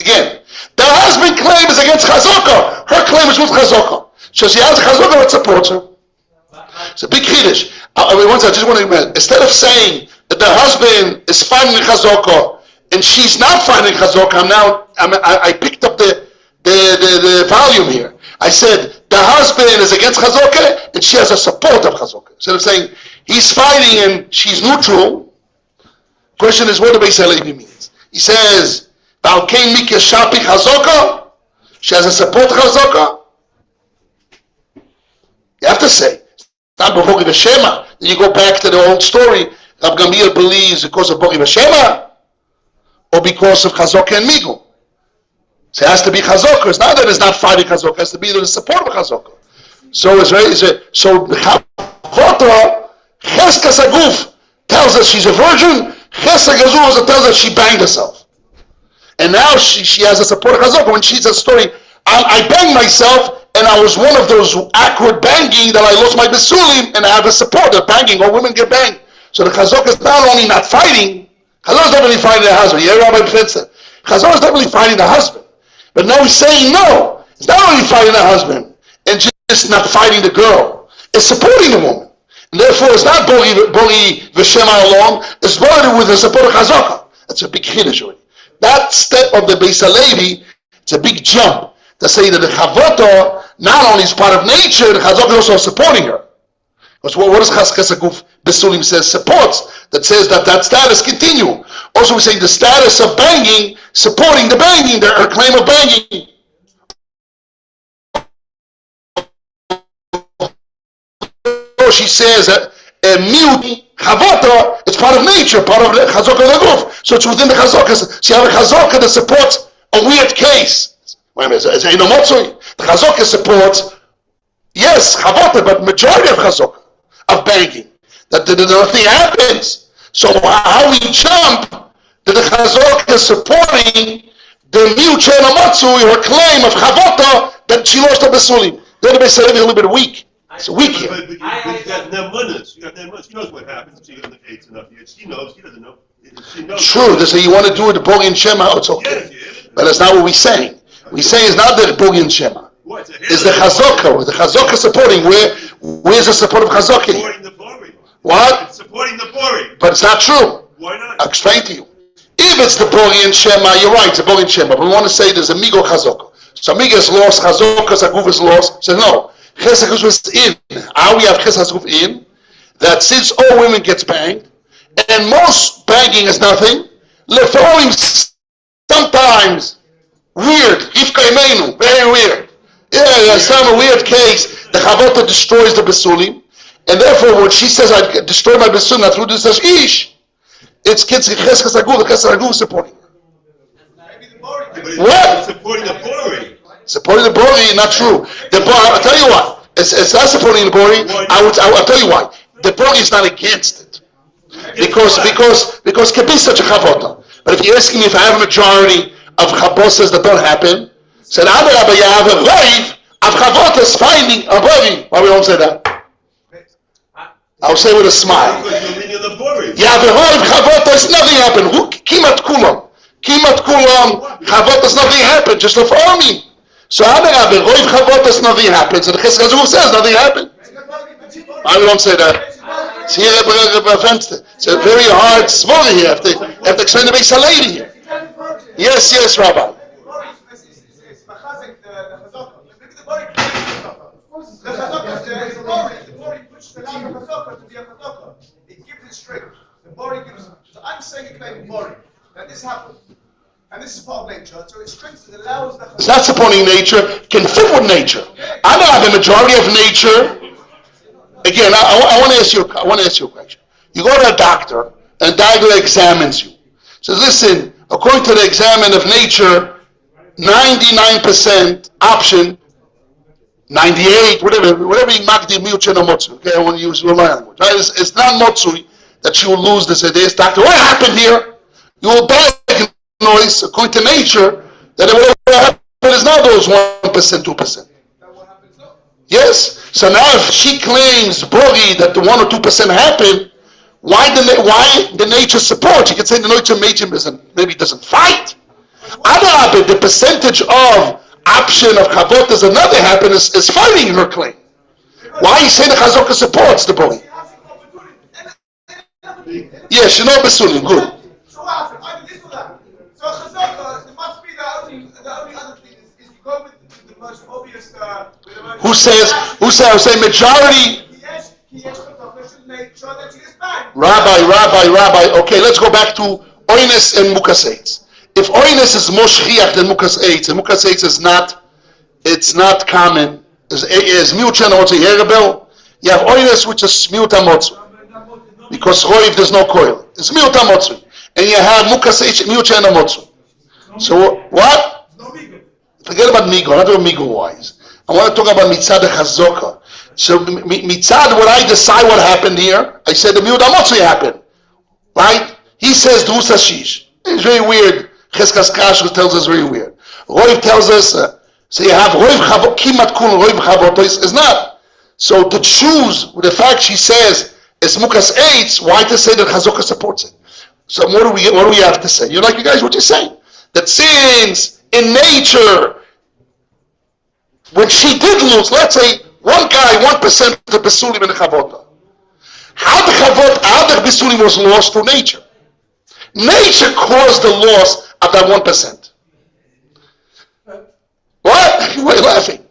again, the husband's claim is against Chazaka. Her claim is with Chazaka. So she has a Chazaka that supports her. It's a big Kiddush. Once I just want to admit, instead of saying that the husband is finding Chazaka and she's not finding Chazaka, I picked up the volume here. I said the husband is against Chazaka and she has a support of Chazaka. Instead of saying he's fighting and she's neutral. Question is what the Beis Halevi means. He says, "Balkein mikya shapi Chazaka." She has a support Chazaka. You have to say, not Bogi V'Shema. Then you go back to the old story. Rab Gamliel believes because of Bogi V'Shema or because of Chazaka and Migu. So it has to be Chazaka. It's not that it's not fighting Chazaka. It has to be the support of Chazaka. So it's very. So Chavota Cheskas Aguf tells us she's a virgin. Chesed Gazuz tells us she banged herself. And now she has a support of Chazaka. When she says a story, I banged myself and I was one of those awkward banging that I lost my Besulim and I have a support of banging. All women get banged. So the Chazaka is not only not fighting, Chazaka is definitely fighting the husband. Yeah, Rabbi Befetzer. Chazaka is definitely fighting the husband. But now he's saying no. It's not only fighting the husband and just not fighting the girl. It's supporting the woman. And therefore, it's not Bogi V'Shema alone. It's bothered with the support of Chazaka. That's a big Kiddush already. That step of the Beis Halevi, it's a big jump to say that the Chavota not only is part of nature, the Chazaka is also supporting her. Because what does Chazkas Aguf Besulim says? Supports. That says that status continue. Also, we say the status of banging, supporting the banging, her claim of banging. She says that mute Chavota is part of nature, part of the Chazaka Laguf. So it's within the Chazaka. She has a Chazaka that supports a weird case. Wait a minute, it's a Motzoi. The Chazaka supports, yes, Chavota, but majority of Chazaka, of banging. That nothing happens. So how we jump that the Chazaka is supporting the mute Shena Motzoi, her claim of Chavota that she lost her Besulim. The other Beis Halevi is a little bit weak. It's weak here. But you got Nemunas. You got Nemunas. She knows what happens if she doesn't AIDS enough yet. She knows. He doesn't know. She knows. True. So you want to do it the Bogi and Shema? It's okay. Yeah. But that's not what we're saying. We say it's not the Bogi and Shema. What? It's the Chazaka. The Chazaka supporting. Where's the support of Chazaka? Supporting the Bori. What? It's supporting the Bori. But it's not true. Why not? I'll explain to you. If it's the Bogi and Shema, you're right. It's the Bogi and Shema. But we want to say there's a Migo Chazaka. So Migo is lost. Chazaka Aguf is lost. So no. Chesed Gazuf is in. How we have Chesed Gazuf in? That since all women gets banged, and most banging is nothing, Lefolim sometimes weird, Rivka Imenu, very weird. Yeah, some weird case. The Chavota destroys the Besulim, and therefore when she says I destroy my Besulim, not through this Ish, it's Chesed Gazuf, the Chesed Gazuf supporting her. What? Supporting the Bori. Supporting the Bori, not true. I'll tell you what. It's not supporting the Bori. I'll tell you why. The Bori is not against it. Because can be such a Chavota. But if you ask me if I have a majority of Chavosas that don't happen, said Adarabba, you have a wave of Chavotas finding a Bori. Why we don't say that? I'll say with a smile. Because you're leaning on the Bori. You have a wave of Chavotas, nothing happened. Kimat Kulam. Chavotas, nothing happened. Just for me. So Adarabah, Roiv Chavotas, nothing happens, and the Chesed Chazuk says nothing happened. I don't say that. See, it's a very hard svara here. I have to explain the Beis Halevi here. Yes, Rabbi. It gives it strength. The body gives. So I'm saying it like body. That this happened. And this is part of nature, so it strengthens, it allows the... It's not supporting nature, can fit with nature. I know the majority of nature. Again, I want to ask you a question. You go to a doctor, and the doctor examines you. Says, listen, according to the examine of nature, 99% option, 98, whatever you mark the mutual motsu. Okay, I want to use my language. Right? It's not motsui that you will lose this. Doctor, what happened here? You will diagnose, according to nature, that whatever happened is not those 1%, 2%. Yes. So now, if she claims Bori that the 1 or 2% happened, why the nature support? You can say the nature maybe doesn't fight. Other the percentage of option of Chavot does another happen is fighting her claim. Why you say the Chazaka supports the Bori? Yes, you know Besulim, good. So what happened? Either this or that. So Chazaka, it must be the only other thing is you go with the most obvious... Who says majority? Rabbi, okay, let's go back to Oines and Mukas Eitz. If Oines is more shchiach than Mukas Eitz, and Mukas Eitz is not common, is miut also Yerebel, you have Oines which is miut amotzu. Because Roiv there's no coil. It's miut amotzu. And you have Mukas Eitz, miut amotzu. So what? Forget about Migo, I'm not doing Migo wise. I want to talk about Mitzad Chazoka. So Mitzad, when I decide what happened here, I said the Miud Amotzi happened. Right? He says Drus Hashish. It's very weird. Cheskas Kash tells us very weird. Roiv tells us, so you have Roiv Chavot, Kimat Kun Roiv Chavot, is not. So to choose, with the fact she says, it's Mukas Eitz, why to say that Chazoka supports it? So what do we have to say? You guys, what you're saying? That since in nature, when she did lose, let's say, one guy, 1% of the Besulim in the Chavota. How the Besulim was lost through nature? Nature caused the loss of that 1%. What? Why are you laughing?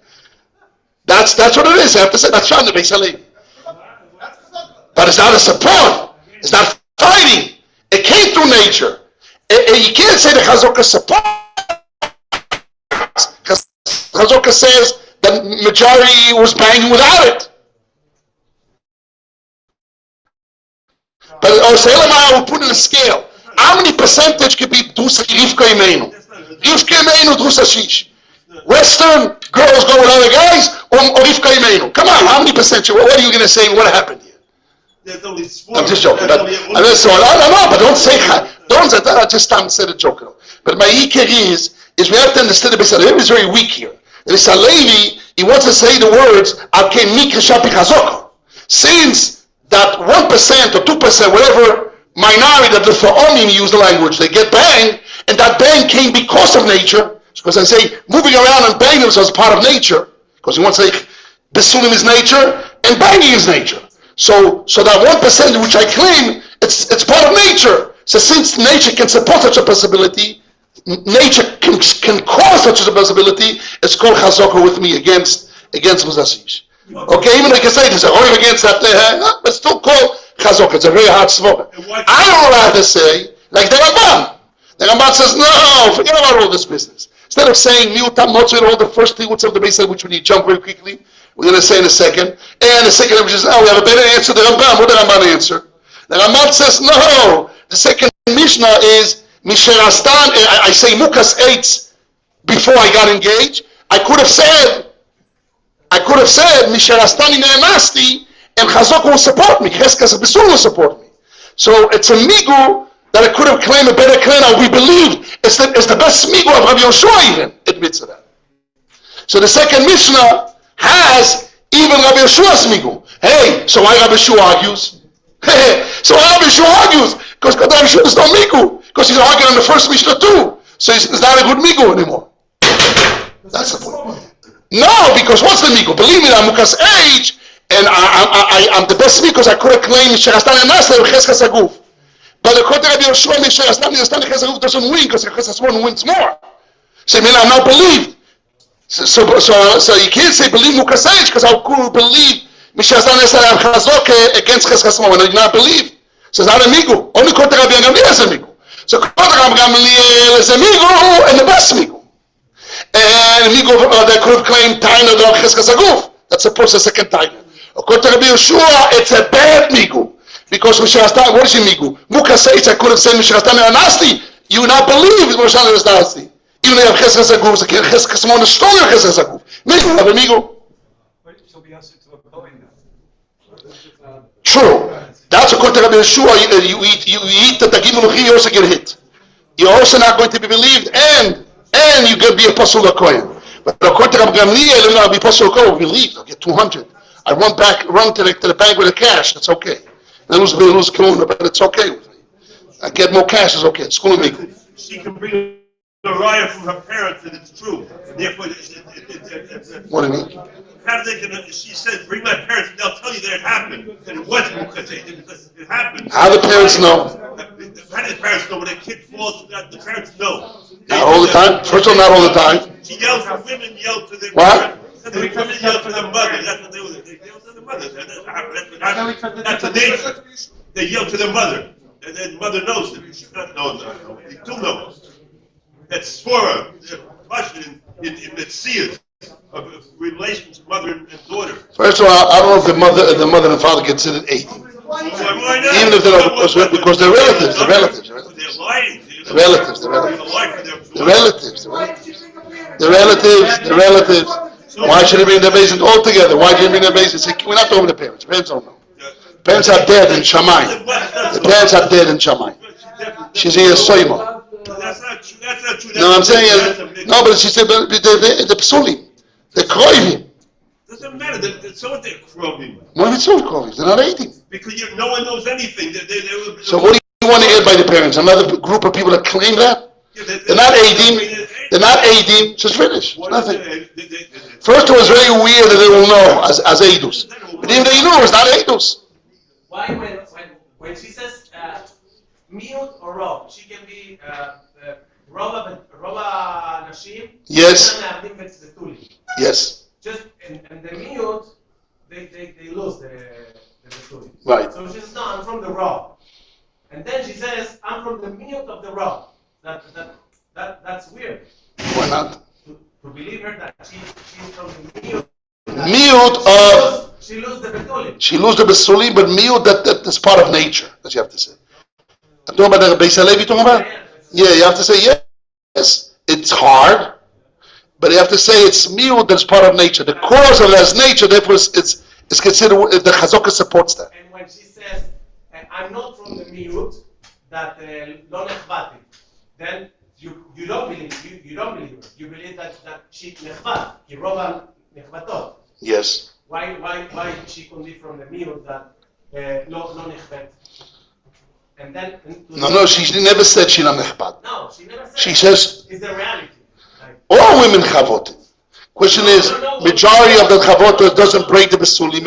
That's what it is. I have to say, that's Shana Beis Halevi. But it's not a support. It's not fighting. It came through nature. You can't say the Chazaka supports. Because Chazaka says the majority was banging without it. But Oselamaya will put in a scale. How many percentage could be Drusa Rivka Imenu? Rivka Imenu, Drusa Shish. Western girls go with other guys, or Rivka Imenu. Come on, how many percentage? What are you going to say? What happened here? I'm just joking. But don't say, I just said it joking. But my ikir is we have to understand the Beis Halevi is very weak here. The Beis Halevi, he wants to say the words, since that 1% or 2%, whatever minority that the Fa'omim use the language, they get banged, and that bang came because of nature, because I say moving around and banging themselves is part of nature, because he wants to say Besulim is nature, and banging is nature. So that 1% which I claim, it's part of nature. So since nature can support such a possibility, nature can cause such a possibility, it's called Chazaka with me against Muzasish. Okay, even though I can say this, against that, but still called Chazaka. It's a very hard svara. I don't know how to say, like the Ramban. The Ramban says, no, forget about all this business. Instead of saying Miutam Motzir, all the first things of the Beis Halevi, which we need to jump very quickly, we're going to say in a second. And the second, we have a better answer than the Ramban. What did the Ramban answer? The Ramban says, no. The second Mishnah is, Misher Astan, I say Mukas Eitz before I got engaged. I could have said, Misher Astani Ne'emasti, and Chazok will support me. Cheskas Besul will support me. So it's a migu that I could have claimed a better claim. We believed it's the best migu of Rabbi Yoshua even admits to that. So the second Mishnah has even Rabbi Yoshua's migu. Hey, so why Rabbi Yeshua argues? So why Rabbi Yeshua argues? Because Rabbi Yeshua is no migu. Because he's arguing on the first Mishnah too. So it's not a good migu anymore. That's the point. No, because what's the migu? Believe me, I'm Mukas age, and I'm the best because I could have claimed Shirastan and Nasser Cheskas Aguf. But the Kotel Rabbi Yoshua Shirastan and Cheskas Aguf doesn't win because Cheskas one wins more. So I mean, I'm not believed. So you can't say believe Mukas age because I could believe Shirastan and Chazok against Cheskas one. I do not believe. So it's not a migu. Only Kotel Rabbi Gamliel is a migu. So Kotel Rabbi Gamliel is a migu and the best migu. And migu that could have claimed Taina of Cheskas Aguf. That's supposed to second Taina. According to Rabbi Yeshua, it's a bad migu. Because Mishastan, what is your migu? Mukas age, I could have said Mishastan and Nasti. You would not believe Mishastan is Nasti. Even though you have Cheskas Aguf, Cheskas Mon is stronger than Cheskas Aguf. Migu, have a migu. True. That's according to Rabbi Yeshua. You eat the Tagim Luchi, you also get hit. You're also not going to be believed, and you can be a Pasul Kohen. But according to Rabbi Gamliel, I'll be Pasul Kohen, believed. I'll get 200. I run to the bank with the cash. It's okay. I lose Kiluna, but it's okay with me. I get more cash. It's okay. It's school of me. She can bring a riot from her parents that it's true. Therefore, What do you mean? how they can? She said, "Bring my parents, and they'll tell you that it happened, and it wasn't because it happened." How do the parents know? How do the parents know when a kid falls? The parents know. Not all the time. First of all, not all the time. She yells for women, yell to their What? The women yell to their mother. That's what they do. They yell to their mother. That's the nature. They yell to their mother, and then mother knows it. She's not no. They do know. That's Svora, Russian in Metzias of relations, mother and daughter. First of all, I don't know if the mother and father considered 80. Even if they're not, because they're relatives. They're relatives. They're lying. The relatives. Why should they bring their basin all together? Why did they bring their basin? We're not talking to the parents. Parents don't know. Parents are dead in Shammai. The parents are dead in Shammai. She's here Soima. That's not true. No, I'm saying no, but she said the psulim, the kroivim. Doesn't matter. So what they're cropping. What if it's not kroivim? They're not eating. Because no one knows anything. So what do you want to add by the parents? Another group of people that claim that? They're not aiding. They're not aiding. Just finish. Nothing. First, it was very weird that they will know as eidus. But even they know it's not eidus. Why when she says miut or rob, she can be roba nashim. Yes. Yes. Just and the miut, they lose the betuli. Right. So she says, no, I'm from the rob, and then she says, I'm from the miut of the rob. That's weird. Why not? To believe her that she's from the miut. Miut of. She lose the betuli. She lose the besulim, but miut that's part of nature. That you have to say. I'm talking about the Beis Halevi. Talking about? Yeah, you have to say yes. It's hard, but you have to say it's miut that's part of nature. The cause of it as nature, therefore, it's considered the Chazokah supports that. And when she says, "I'm not from the miut that lo nechbati," then you don't believe you don't believe her. You believe that she nechbat, ki roba nechbatot. Yes. Why she can be from the miut that lo nechbat? And then No, she never said she not nechbat. No, she never said. She says it's the reality. all women chavotim. Question is, majority of the chavotim doesn't break the besulim.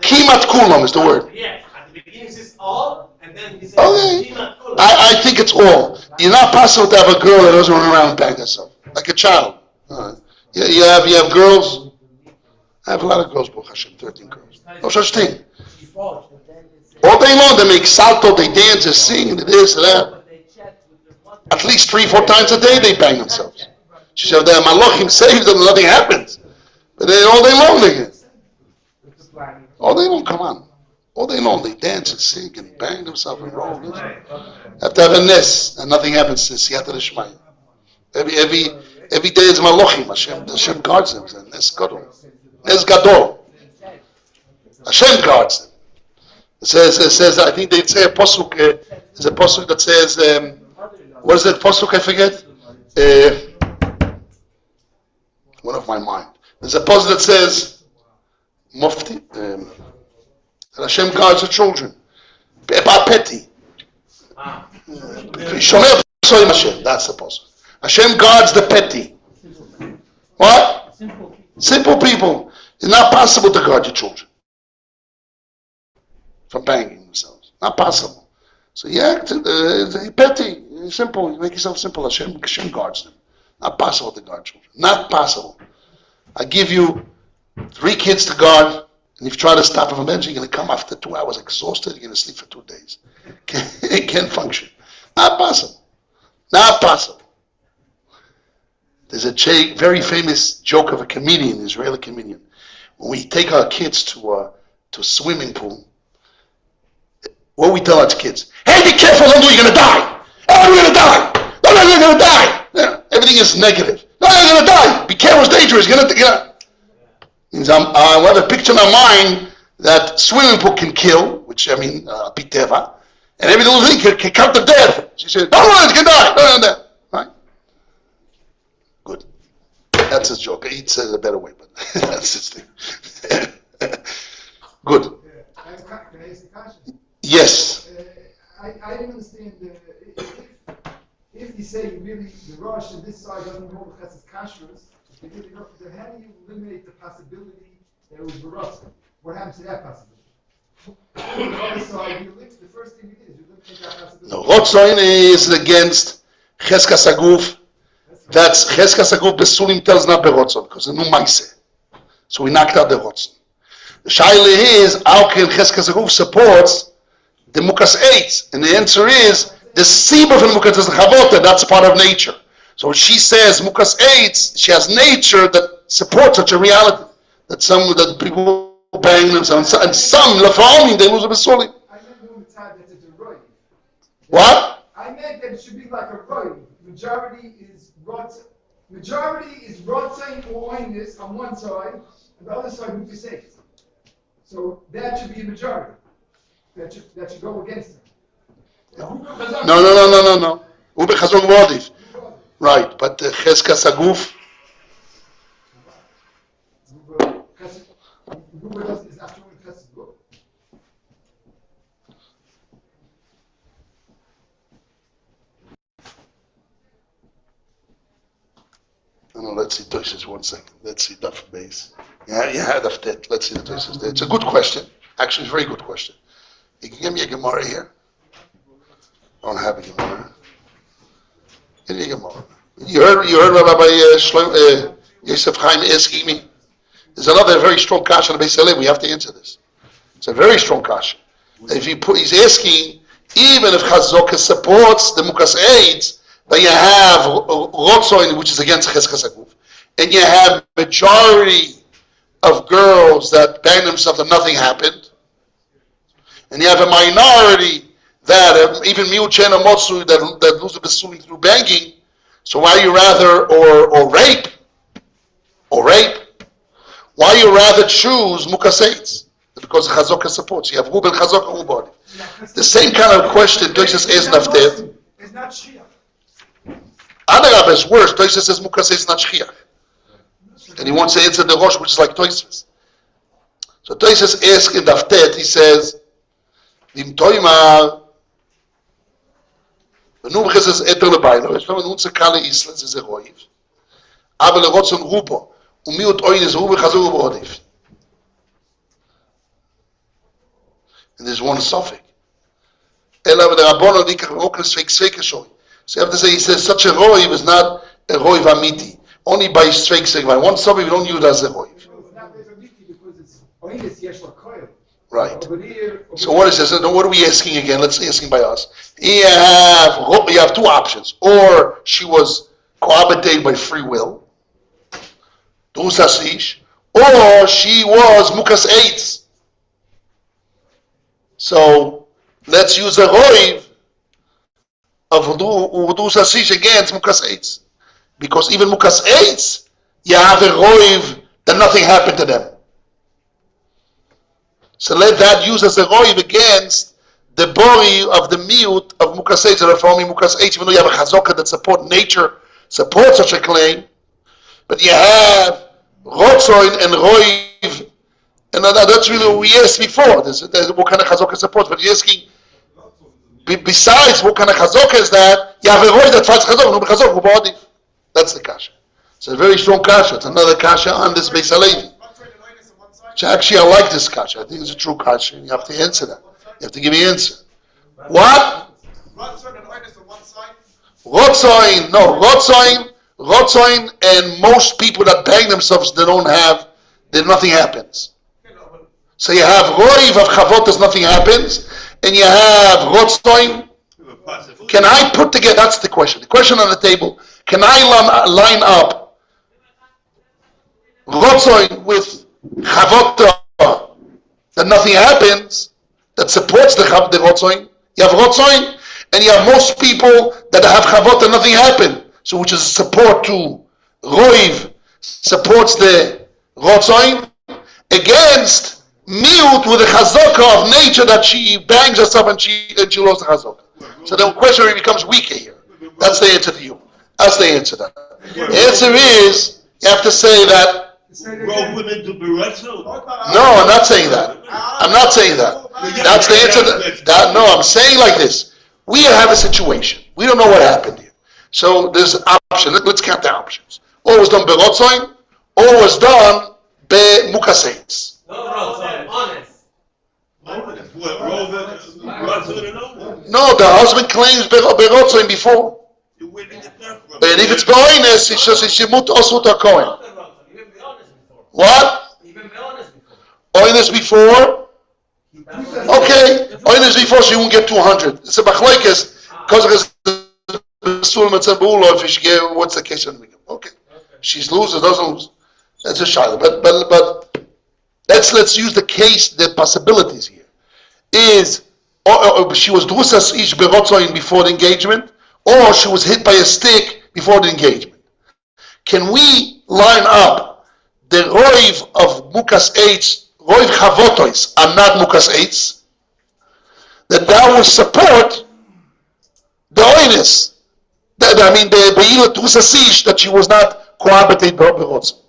Kimat kulam is the word. Yes, at the beginning it says all, and then he says Okay. kimat kulam. I think it's all. You're not possible to have a girl that doesn't run around and bang herself like a child. You have girls. I have a lot of girls, Baruch Hashem, 13 girls. No such thing. All day long they make salto, they dance, they sing, they this, that. At least 3-4 times a day they bang themselves. She said, the Malachim saved them, nothing happens. But then all day long they get. All day long, come on. All day long they dance and sing and bang themselves and roll. Have to have a nes, and nothing happens since Siyata L'Shmaya. Every day is Malachim. Hashem guards them. Nes Gadol. Nes Gadol. Hashem guards them. It says. I think they say a pasuk. There's a pasuk that says, what is that pasuk? I forget. One of my mind. There's a pasuk that says, Mufti. That Hashem guards the children. Petty. That's the pasuk. Hashem guards the petty. What? Simple people. It's not possible to guard your children from banging themselves. Not possible. So you act petty, simple. You make yourself simple. Hashem guards them. Not possible to guard children. Not possible. I give you 3 kids to guard, and if you try to stop them from benching, you're going to come after 2 hours exhausted. You're going to sleep for 2 days. It can't function. Not possible. Not possible. There's a very famous joke of a comedian, an Israeli comedian. When we take our kids to a swimming pool, what do we tell our kids? Hey, be careful, don't do it, you're going to die. Oh, you're going to die. No, you're going to die. Yeah, everything is negative. No, you're going to die. Be careful, it's dangerous. You're going to means I have a picture in my mind that swimming pool can kill, which I mean, piteva, and every little thing can come to death. She said, don't worry, you can die. No. Right? Good. That's his joke. He said it a better way, but that's his thing. Good. Yes. I don't understand. If you say really the Rosh on this side doesn't hold the Chesed Kashrus, then how do you eliminate the possibility that it was Baratza? What happens to that possibility? On the other side, the first thing you did is you eliminate that possibility. No, Rotzoin is against Cheskas Aguf. That's Cheskas Aguf. Besulim tells not Berotzon because it's no Maise. So we knocked out the Rotzon. The Shaila is how can Cheskas Aguf supports the Mukas 8? And the answer is the Sibur from Mukas is the Chavota. That's part of nature. So when she says Mukas 8, she has nature that supports such a reality that people bang themselves and some Lafahomim they lose a Besulim. I meant that it's a roy. What? I meant that it should be like a roy. Majority is Rotzain or Oinus on one side, and the other side Mukas 8. So that should be a majority. That should go against them. No. Ube Chazon Vodif. Right, but Cheskas Aguf. No, let's see Toshis 1 second. Let's see Daf base. Yeah, you had Daf Tet. Let's see the Toshis there. It's a good question. Actually, it's a very good question. You can give me a Gemara here. I don't have a Gemara. Give me a Gemara. You heard Rabbi Yosef Chaim asking me. There's another very strong kasha on the Beis Hillel. We have to answer this. It's a very strong kasha. If he's asking, even if Chazokah supports the Mukas 8, then you have Rotzoin, which is against Cheskas Aguf, and you have majority of girls that bang themselves and nothing happened, and you have a minority that even Miuchen and Motsu that lose the Besulim through banging. So why you rather or rape? Why you rather choose Mukas 8? Because Chazokah supports. You have Ruben Chazokah Ubod. The same kind of question Toshis is Naftet. It's not Shia. Adarab is worse. Toshis says Mukas 8 is not Shchiach. And he wants to answer the Rosh, which is like Toshis. So Toshis asks in Naftet, he says, Vim Toimar, V'numches is Eter Lebailo, יש פעמים נוצה קלה איסלנס, זה רויב, אבל לרוצון רובו, ומיעוט אוינס רובו חזור ובעודף. And there's one suffix. אלא ודרבונו ניקח במוקר ספק שוי. So you have to say, he says, such a roiv is not a roiv amiti. Only by straight segment. One suffix we don't use as a roiv. It's not amiti because it's Oinus yesh l'koil. Right. So what is this? What are we asking again? Let's say asking by us. You have 2 options. Or she was cohabitated by free will. Or she was Mukas 8. So let's use a roiv of Udu Sasish against Mukas 8. Because even Mukas 8, you have a roiv that nothing happened to them. So let that use as a roiv against the bori of the miut of Mukas 8, the Reformi Mukas 8, even though you have a chazokah that supports nature, supports such a claim, but you have Rotzoin and roiv, and that's really what we asked before. There's what kind of chazokah supports, but you're asking, besides what kind of chazokah is that, you have a roiv that fights chazokah, no chazokah, That's the kasha. It's a very strong kasha. It's another kasha on this Beis Halevi. So actually, I like this kasha. I think it's a true kasha. You have to answer that. You have to give me an answer. What? Rotzoin. No, Rotzoin, and most people that bang themselves, then nothing happens. So you have Roiv of Chavotas, nothing happens, and you have Rotzoin. Can I put together? That's the question. The question on the table. Can I line up Rotzoin with Chavota that nothing happens, that supports the Rotzoin? You have Rotzoin, and you have most people that have Chavota, nothing happen. So which is support to Roiv, supports the Rotzoin, against Miut with the Chazaka of nature that she bangs herself and she lost the Chazaka. So the question really becomes weaker here. That's the answer to you. That's the answer to that. The answer is, you have to say that. No, I'm not saying that. I'm not saying that. That's the answer to that. No, I'm saying like this. We have a situation. We don't know what happened here. So there's an option. Let's count the options. Or was done berotzoin, or was done be-mukaseitz. No, the husband claims berotzoin before. And if it's be'oines, it's just shemut osut hakohen. What? Oines before? Okay, oines before, so you won't get 200. It's a machlekes because what's the case? Okay, she's loses, doesn't lose. That's a shayla. But let's use the case, the possibilities here. Is she was drusas ish berotzoin before the engagement, or she was hit by a stick before the engagement. Can we line up the roiv of mukas eitz, roiv chavotois, and not mukas eitz? That will support the oinus. I mean, the be'ilah drusas ish, that she was not cohabitate berotzoin.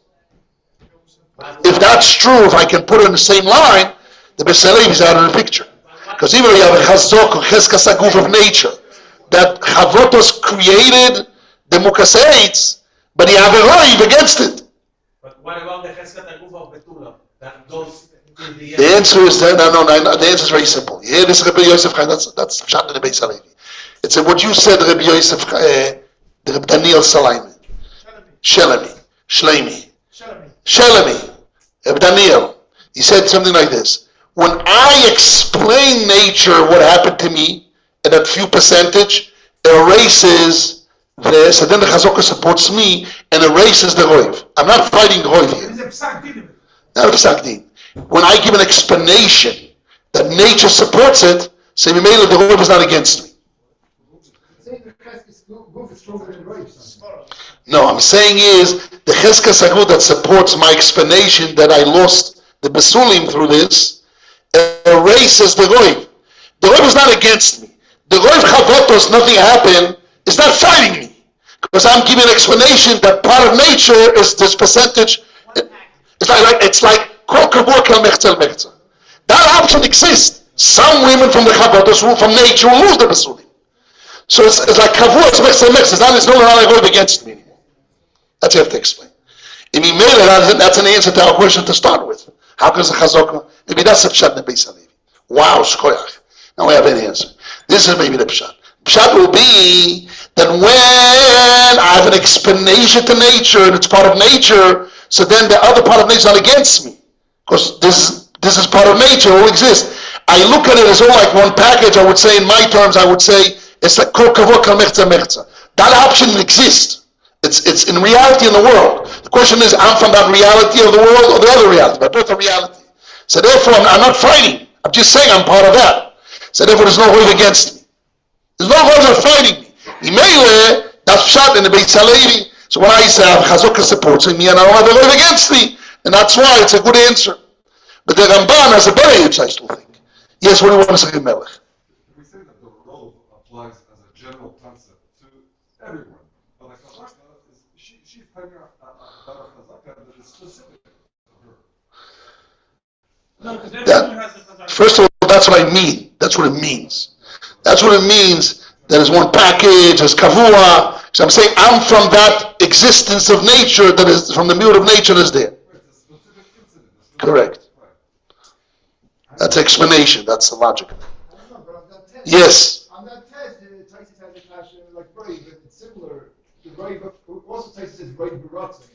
If that's true, if I can put it in the same line, the Beis Halevi is out of the picture. Because even though you have a chazok or cheskas aguf of nature, that chavotos created the mukas eitz, but you have a roiv against it. But what about the cheskas aguf of betula? That goes in the answer is no. The answer is very simple. You hear this, Rabbi Yosef Chaim? That's pshat in the Beis Halevi. It's what you said, Rabbi Yosef, Rabbi Daniel Salayman, Shelemi, Rabbi Daniel. He said something like this. When I explain nature, what happened to me, and that few percentage, it erases this, and then the Chazaka supports me, and erases the Roiv. I'm not fighting Roiv here. Not a psak din. When I give an explanation that nature supports it, say, the Roiv is not against me. No, I'm saying is, the Cheskas Agud that supports my explanation that I lost the Besulim through this, erases the Roiv. The Roiv is not against me. The Roiv Chavotos, nothing happened, is not fighting me. Because I'm giving an explanation that part of nature is this percentage. It's like Kol Kavur Kal Mechzel Mechzel. That option exists. Some women from the Chavotos, from nature, will lose the Besulim. So it's like Kavur Mechzel Mechzel. It's no longer Roiv against me anymore. That's what you have to explain. That's an answer to our question to start with. How can the Chazaka? Maybe that's the pshat in the Beis Halevi. Wow, shkoyach. Now we have an answer. This is maybe the pshat. Pshat will be that when I have an explanation to nature and it's part of nature, so then the other part of nature is not against me, because this is part of nature. It will exist. I look at it as all like one package. I would say, in my terms, I would say it's like kol kavod kal mechza mechza. That option exists. It's in reality in the world. The question is, I'm from that reality of the world or the other reality, but both are reality. So therefore, I'm not fighting. I'm just saying I'm part of that. So therefore, there's no roiv against me. There's no roiv of fighting me. Imele, that's pshat in the Beis Halevi. So when I say Chazaka supports me and I don't have a roiv against me, and that's why it's a good answer. But the Ramban has a better answer, I still think. Yes, what do you want to say, Melech? We say that the role applies as a general concept to everyone. But like Chazaka, she's paying about a Chazaka that is specific to her. First of all, that's what I mean. That's what it means. That's what it means. That is one package, as kavua, So I'm saying I'm from that existence of nature that is, from the miut of nature that is there. It's a specific incident. Correct. Right. That's explanation. That's the logic. I don't know, but on that test, Yes. on that test, Tyson has a cash like brave, but it's similar. The brave also Tyson says brave baratzim.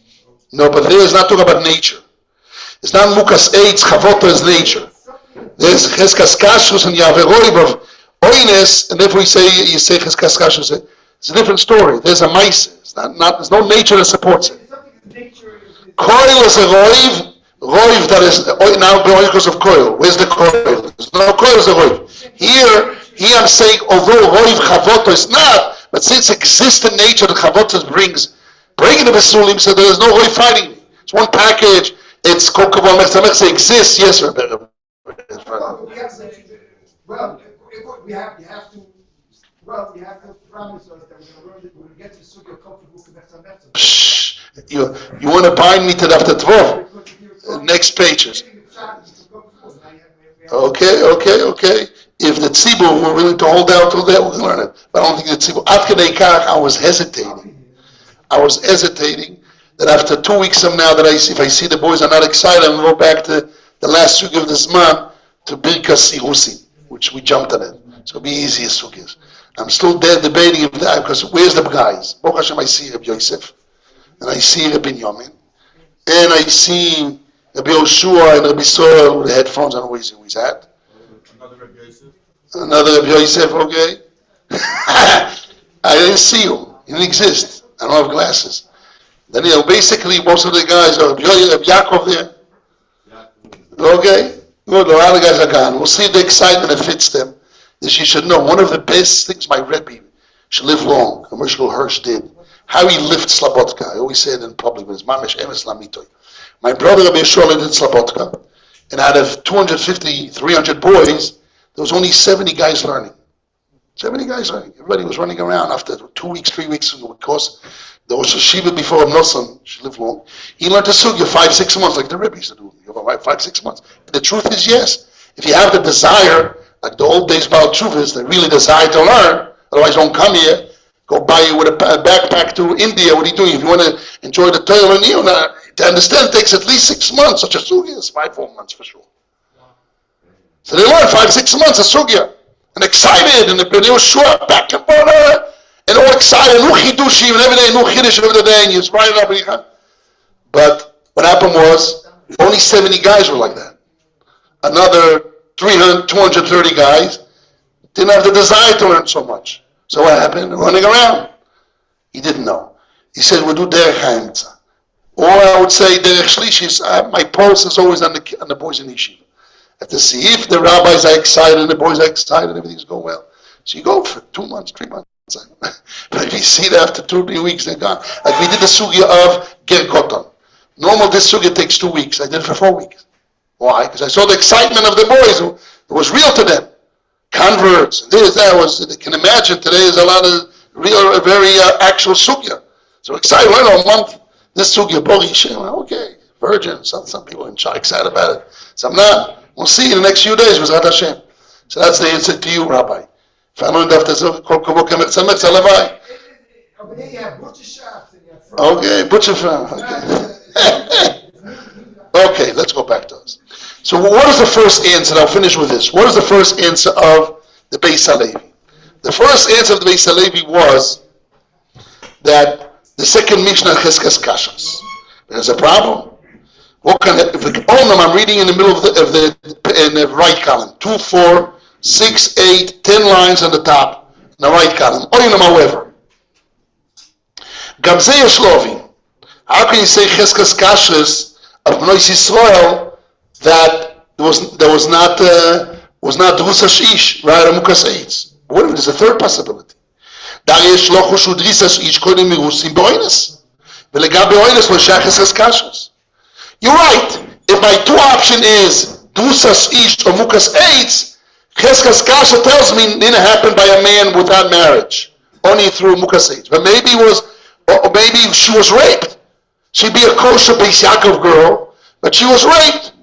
No, but there is not talking about nature. It's not mukas eitz, chavota is nature. There's cheskas kashrus and yaveroiv of oines, and therefore you say cheskas kashrus. It's a different story. There's a mice. It's not. There's no nature that supports it. Coil is a roiv. Roiv that is now going because of coil. Where's the coil? There's no coil is a roiv. Here I'm saying although roiv chavota is not, but since existent nature the chavota brings, bringing the besulim, so there's no roiv fighting me. It's one package. It's kokavol mechtamechse exists. Yes, sir. Well, you have to. Well, you have to promise us that we're going to get to sugi a comfortable connection. You want to bind me to the after 12? Next pages. Okay. If the tzibur were willing to hold out till that, we're going to learn it. But I don't think the tzibur. Ad kedei kach, I was hesitating that after 2 weeks from now, that if I see the boys are not excited, I'm going to go back to the last sugi of this month to Birkas Irusin, which we jumped on it. So it'll be easier sugis. I'm still there debating if that, because where's the guys? Baruch Hashem, I see Rabbi Yosef, and I see Rabbi Binyamin, and I see Rabbi Yoshua and Rabbi Soel with the headphones. I don't know where he's at. Another Rabbi Yosef, okay. I didn't see you. You didn't exist. I don't have glasses. Then, basically, most of the guys are Rabbi Yaakov there. Okay. Good. A lot of guys are gone. We'll see the excitement that fits them. This you should know. One of the best things my Rebbe should live long. Commercial Hirsch did. How he lifts Slabotka. I always say it in public, but it's Mamish Emes Lamitoy. My brother Rabbi Yeshua lived in Slabotka, and out of 250, 300 boys, there was only 70 guys learning. 70 guys learning. Everybody was running around after 2 weeks, 3 weeks, because there was a Shiva before Nosson. She lived long. He learned the Sugya 5-6 months, like the Rebbe used to do. 5-6 months. And the truth is, yes. If you have the desire, like the old days about Chuvas, they really desire to learn, otherwise don't come here, go buy you with a backpack to India. What are you doing? If you want to enjoy the Torah and you, to understand, it takes at least 6 months. Such a Sugya is 5-4 months for sure. So they learn 5-6 months of Sugya. And excited, and they were sure, back and forth, and all excited, no chidushim, and every day, no chiddush every day, and you sprite it up. But what happened was, only 70 guys were like that. Another 230 guys didn't have the desire to learn so much. So what happened? Running around. He didn't know. He said, we'll do derech ha'emtza. Or I would say derech shlishis. My pulse is always on the boys in yeshiva. I have to see if the rabbis are excited and the boys are excited and everything's going well. So you go for 2 months, 3 months. But if you see that after 2-3 weeks, they're gone. Like we did the sugya of ger koton. Normal, this sugya takes 2 weeks. I did it for 4 weeks. Why? Because I saw the excitement of the boys. It was real to them. Converts, this, that was, they can imagine today is a lot of real, very actual sugya. So excited, learn a month, this sugya, bori, okay, virgin, some people are excited about it. Some not. We'll see in the next few days, B'ezrat Hashem. So that's the answer to you, Rabbi. If I learned after kol kavod kemetz halavai. Okay, butcher shop. Okay, let's go back to us. So what is the first answer? I'll finish with this. What is the first answer of the Beis Halevi? The first answer of the Beis Halevi was that the second Mishnah Cheskas Kashas. There's a problem. What can I'm reading in the middle of the right column. 2, 4, 6, 8, 10 lines on the top. In the right column. Oinam, however. Gamze Yeshlovim. How can you say Cheskas Kashas of Bnei Yisrael that there was not Drus Hashish, right? Amukas Eitz. What if there's a third possibility? Dar yesh lo chushu Drus Hashish kodem mirusim beoines. Velegab beoines lo shach Cheskas Kashas. You're right. If my 2 option is Drus Hashish or Mukas Eitz, Cheskas Kasha tells me it didn't happen by a man without marriage, only through Mukas Eitz. But maybe she was raped. She'd be a kosher Beis Yaakov girl, but she was raped.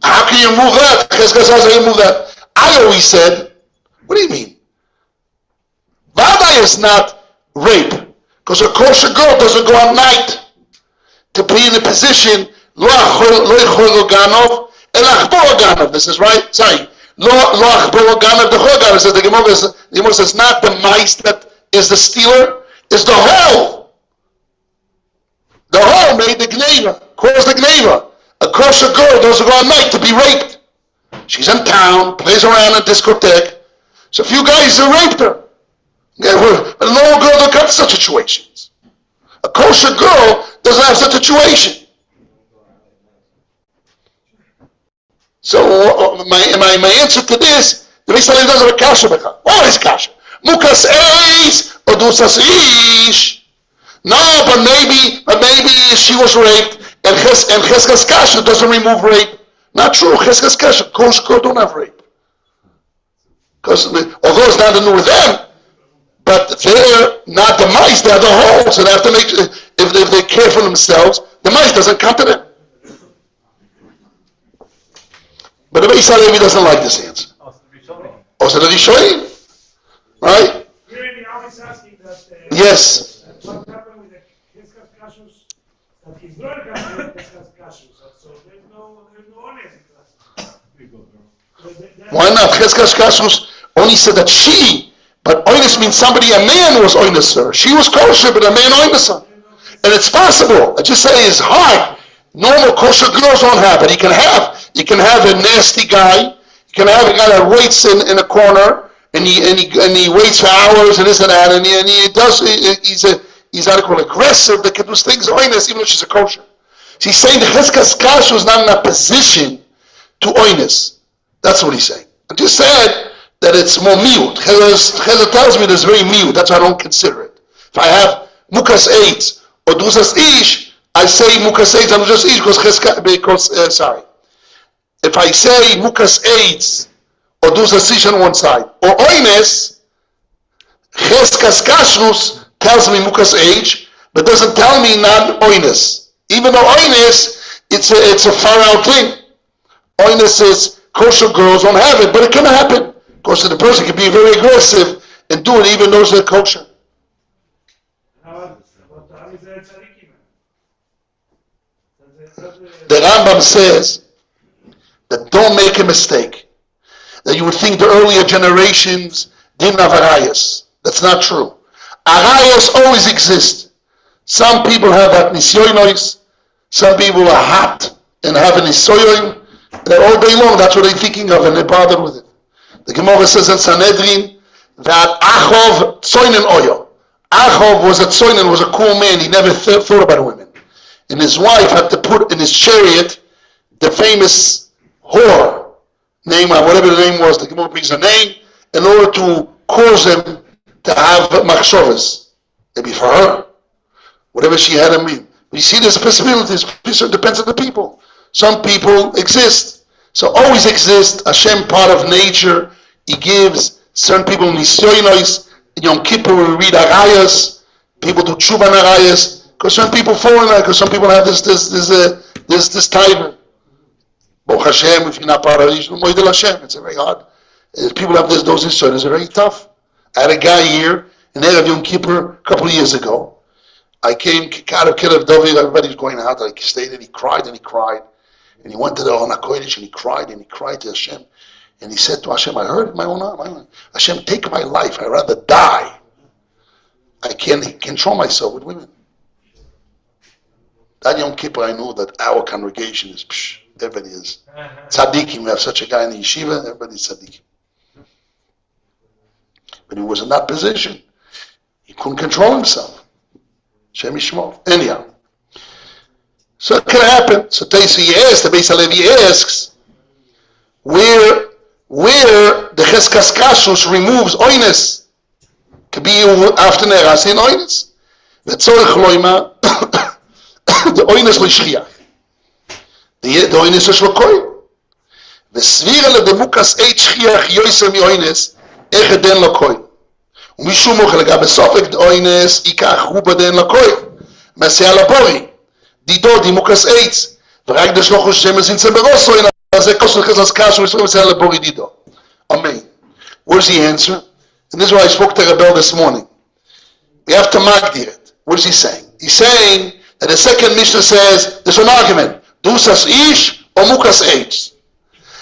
How can you remove that? Cheskas Kasha, how you remove that? I always said, what do you mean? Vada is not rape. Because a kosher girl doesn't go at night to be in a position, this is right? Sorry. The Gemara says not the mice that is the stealer, it's the hole. The hole made the gneva, caused the gneva. A kosher girl doesn't go at night to be raped. She's in town, plays around in a discotheque. So a few guys raped her. But a normal girl don't come to such situations. A kosher girl doesn't have such a situation. So my answer to this, the Beis Halevi doesn't have a kasha b'cha. What is kasha? Mukas eis or dusas ish. No, but maybe she was raped, and cheskas kasha doesn't remove rape. Not true. Cheskas kasha, kosher girl don't have rape. Because although it's not to do with them, but they're not the mice, they're the holes, so they have to make, if they care for themselves, the mice doesn't come to them. But the Beis Halevi doesn't like this answer. Also the Rishonim, right? Here I was asking that. Yes. What happened with the Heskas Kashus? That his brother got Heskas Kashus, so there's no honest class. Why not? Cheskas Kashrus only said that she, but oinus means somebody, a man was oinus her. She was kosher, but a man oinus her. And it's possible. I just say it's hard. Normal kosher girls don't have it. You can have a nasty guy. You can have a guy that waits in a corner and he waits for hours and this and that, and he's aggressive. That can do things oinus even though she's a kosher. So he's saying the Cheskas Kashrus is not in a position to oinus. That's what he's saying. I just said that it's more miut. Chesed tells me there's very miut. That's why I don't consider it. If I have mukas eitz or dusas ish, I say mukas eitz and dusas ish because sorry. If I say mukas eitz or dusas ish on one side or oines, cheskas kashrus tells me mukas eitz, but doesn't tell me not oines. Even though oines, it's a far out thing. Oines is kosher girls don't have it, but it can happen. Because the person can be very aggressive and do it even though they're kosher. The Rambam says that don't make a mistake. That you would think the earlier generations didn't have arayas. That's not true. Arayas always exist. Some people have that nisyonos. Some people are hot and have a nisyoin. They're all day long, that's what they're thinking of, and they're bothered with it. The Gemara says in Sanhedrin that Achov Tzoinen Oyo. Achov was a Tzoinen, was a cool man, he never thought about women. And his wife had to put in his chariot the famous whore, name, whatever the name was, the Gemara brings a name, in order to cause him to have machshavas. Maybe for her, whatever she had in me. You see, there's possibilities, it depends on the people. Some people exist. So always exist. Hashem, part of nature, He gives certain people nisyonos. In Yom Kippur we read arayas. People do tshuva arayas. Because some people fall in that. Because some people have this type. Baruch Hashem, if you're not part of it, Moedel Hashem. It's very hard. People have those nisyonos. It's very tough. I had a guy here in Erev Yom Kippur a couple of years ago. I came, Karev David, everybody's going out. I stayed and he cried and he cried. And he went to the Aron HaKodesh and he cried to Hashem. And he said to Hashem, I heard my own, Hashem, take my life. I'd rather die. I can't control myself with women. That Yom Kippur, I knew that our congregation is, everybody is tzaddikim. We have such a guy in the yeshiva, everybody's tzaddikim. But he was in that position. He couldn't control himself. Hashem Yishmor. Anyhow. So it can happen. So the Beis Halevi asks, where the Cheskas Kashrus removes oines, could be after Neras in oines. V'tzorich loima, the oines l'shchiach. The oines is l'koi. V'svira ledemukas eit shchiach yoyser mi oines, echet den l'koi. ומשום אוכל לגבי סופק אוינס ייקח רובה דין לקוי מסע לבורי דידו דימוקס אייץ ורק דשלוחו שמזין צברוסו אז זה כוסו חזס קשו מסע לבורי דידו. Amen. Where's the answer? And this is why I spoke to Rebel this morning. We have to magdir it. What is he saying? He's saying that the second Mishnah says there's an argument. Dusas ish or mukas eitz.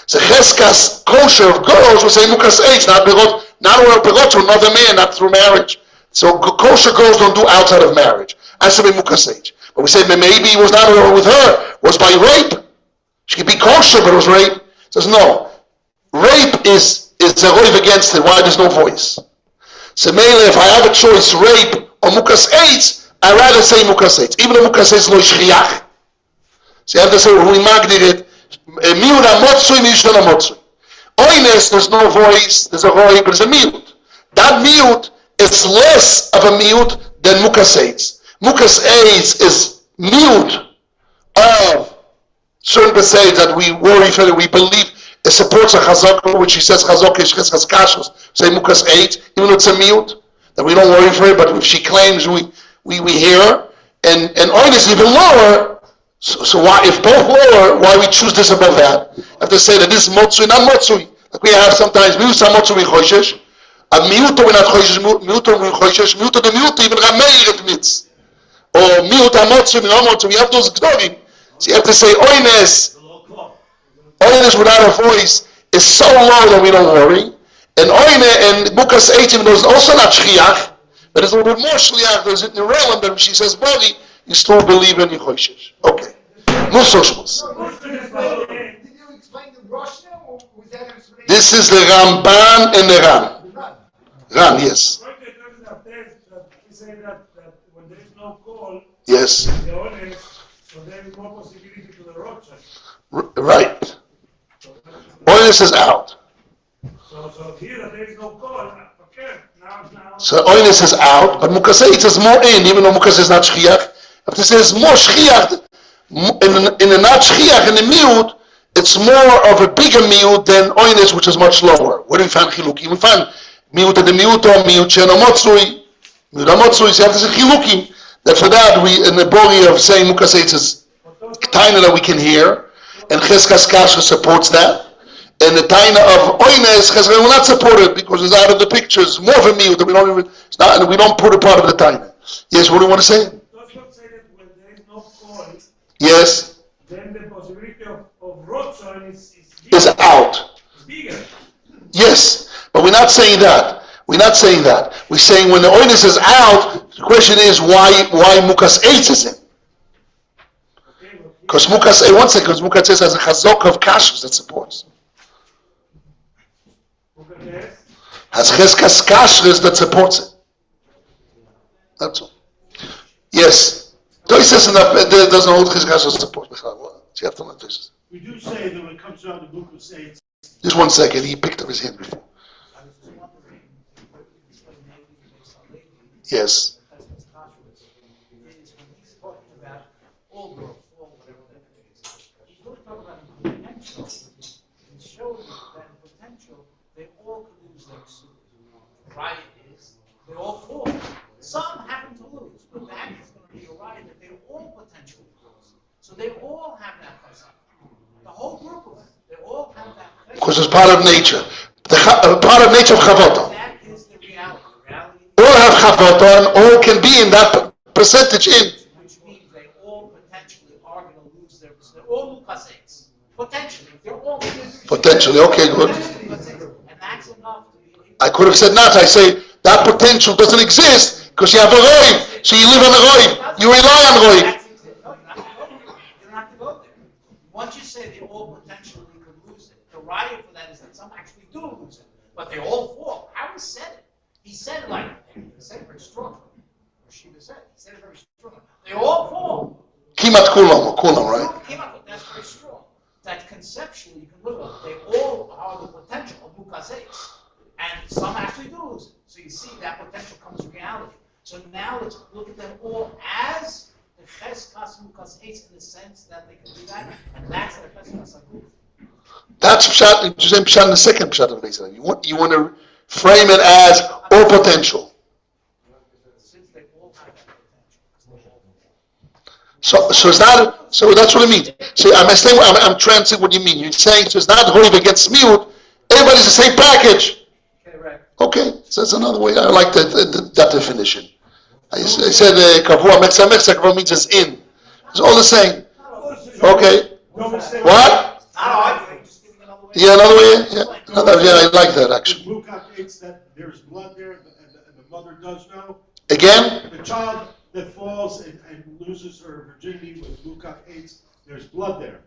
So cheskas kosher of girls will say mukas eitz, not berot to another man, not through marriage. So kosher girls don't do outside of marriage. Has to be mukas eitz. But we say maybe it was not with her, it was by rape. She could be kosher, but it was rape. He says no. Rape is a roiv against it. Why there's no voice? So mainly, if I have a choice, rape or mukas eitz, I'd rather say mukas eitz. Even though mukas eitz lo shchiach. So you have to say, we magned it, miut amotzui, mishon amotzui. Oines, there's no voice, there's a roiv, but there's a miut. That miut is less of a miut than mukas eitz. Mukas eitz is miut of certain percentage that we worry for, that we believe it supports a chazaka, which he says chazaka is cheskas kashos, say mukas eitz, even though it's a miut, that we don't worry for it, but if she claims we hear her, and oines even lower. So why, if both lower, why we choose this above that? I have to say that this is motzui, not motzui. Like we have sometimes, miut motzui we choishesh, a miut we not choishesh, miut we choishesh, miut the miut even rameir it mitz, or miut motzui, motzui. We have those gdorim. So you have to say oines without a voice is so low that we don't worry, and oine and mukas eitz, even though it's also not shchiach, but it's a little bit more shchiach. There's in the realm that when she says body, you still believe in Yehoshua. Okay. No socials. Did you explain the Rosh now, or was that an explanation? This is the Ramban and the Ran. Ran, yes. We say that when there is no call, Yes. the honest, so there is more possibility to the roadside. Right. Oinus is out. So here that there is no call, okay, now. So Oinus is out, but Mukas eitz is more in, even though Mukas is not shchiach. If this is more shchiach, in the not shchiach, in the miut, it's more of a bigger miut than Oinus, which is much lower. Where do we find chilukim? We find miut and the miut or miut sheno motzui. Miut amotzui, so you have to say chilukim. That for that, we, in the body of saying Mukas eitz is taina that we can hear, and cheskas kasha supports that. And the taina of oines cheskas will not support it because it's out of the pictures. More of a miut that we don't even. It's not, and we don't put a part of the taina. Yes, what do you want to say? Does not say that when there is no call, Yes. then the possibility of roadside is Out. bigger. Yes, but we're not saying that. We're not saying that. We're saying when the oinus is out, the question is why mukas eitz is in? Because mukas eitz, one second, because mukas eitz has a chazok of kashus that supports. Has cheskas kashrus that supports it. That's all. Yes. Toises doesn't hold cheskas support. We do say that when it comes down to Buku say Just 1 second, he picked up his hand before. Yes. They all could lose their suit. Riot is, they all fall. Some happen to lose, but that is going to be a riot that they all potentially lose. So they all have that chazak. The whole group of them, they all have that chazak. Because it's part of nature. Part of nature of chavota. That is the reality. All have chavota and all can be in that percentage in. Which means they all potentially are going to lose their, they're all mukaseits. Potentially. They're all Potentially, okay, good. And that's enough to be. I could have said not. I say that potential doesn't exist because you have a roiv. So you live on a roiv. You rely on roiv. You don't have to go there. Once you say they all potentially could lose it, the riot for that is that some actually do lose it, but they all fall. Howard said it. He said it like, he said it very strong. Yeshiva said it. He said it very strong. They all fall. Kimat kulam, right? That's very strong. That conceptually you can live on. They all are the potential of mukaseits. And some actually do lose it. So you see that potential comes to reality. So now let's look at them all as the cheskas mukaseits in the sense that they can do that. And that's the cheskas aguf. That's pshat. You say pshat in the second pshat of the Beis Hillel. You want to frame it as all potential. Since they all have that potential. So it's not. So that's what I mean. See, I'm trying to see what you mean. You're saying so it's not hoiv against miut. Everybody's the same package. Okay, right. Okay, so that's another way. I like that definition. I said kavua mechza kavua means it's in. It's all the same. Okay. What? Yeah, another way. Yeah, I like that actually. Mukak hates that there's blood there, and the mother does know. Again? The child that falls and loses her virginity with Mukak hates, there's blood there.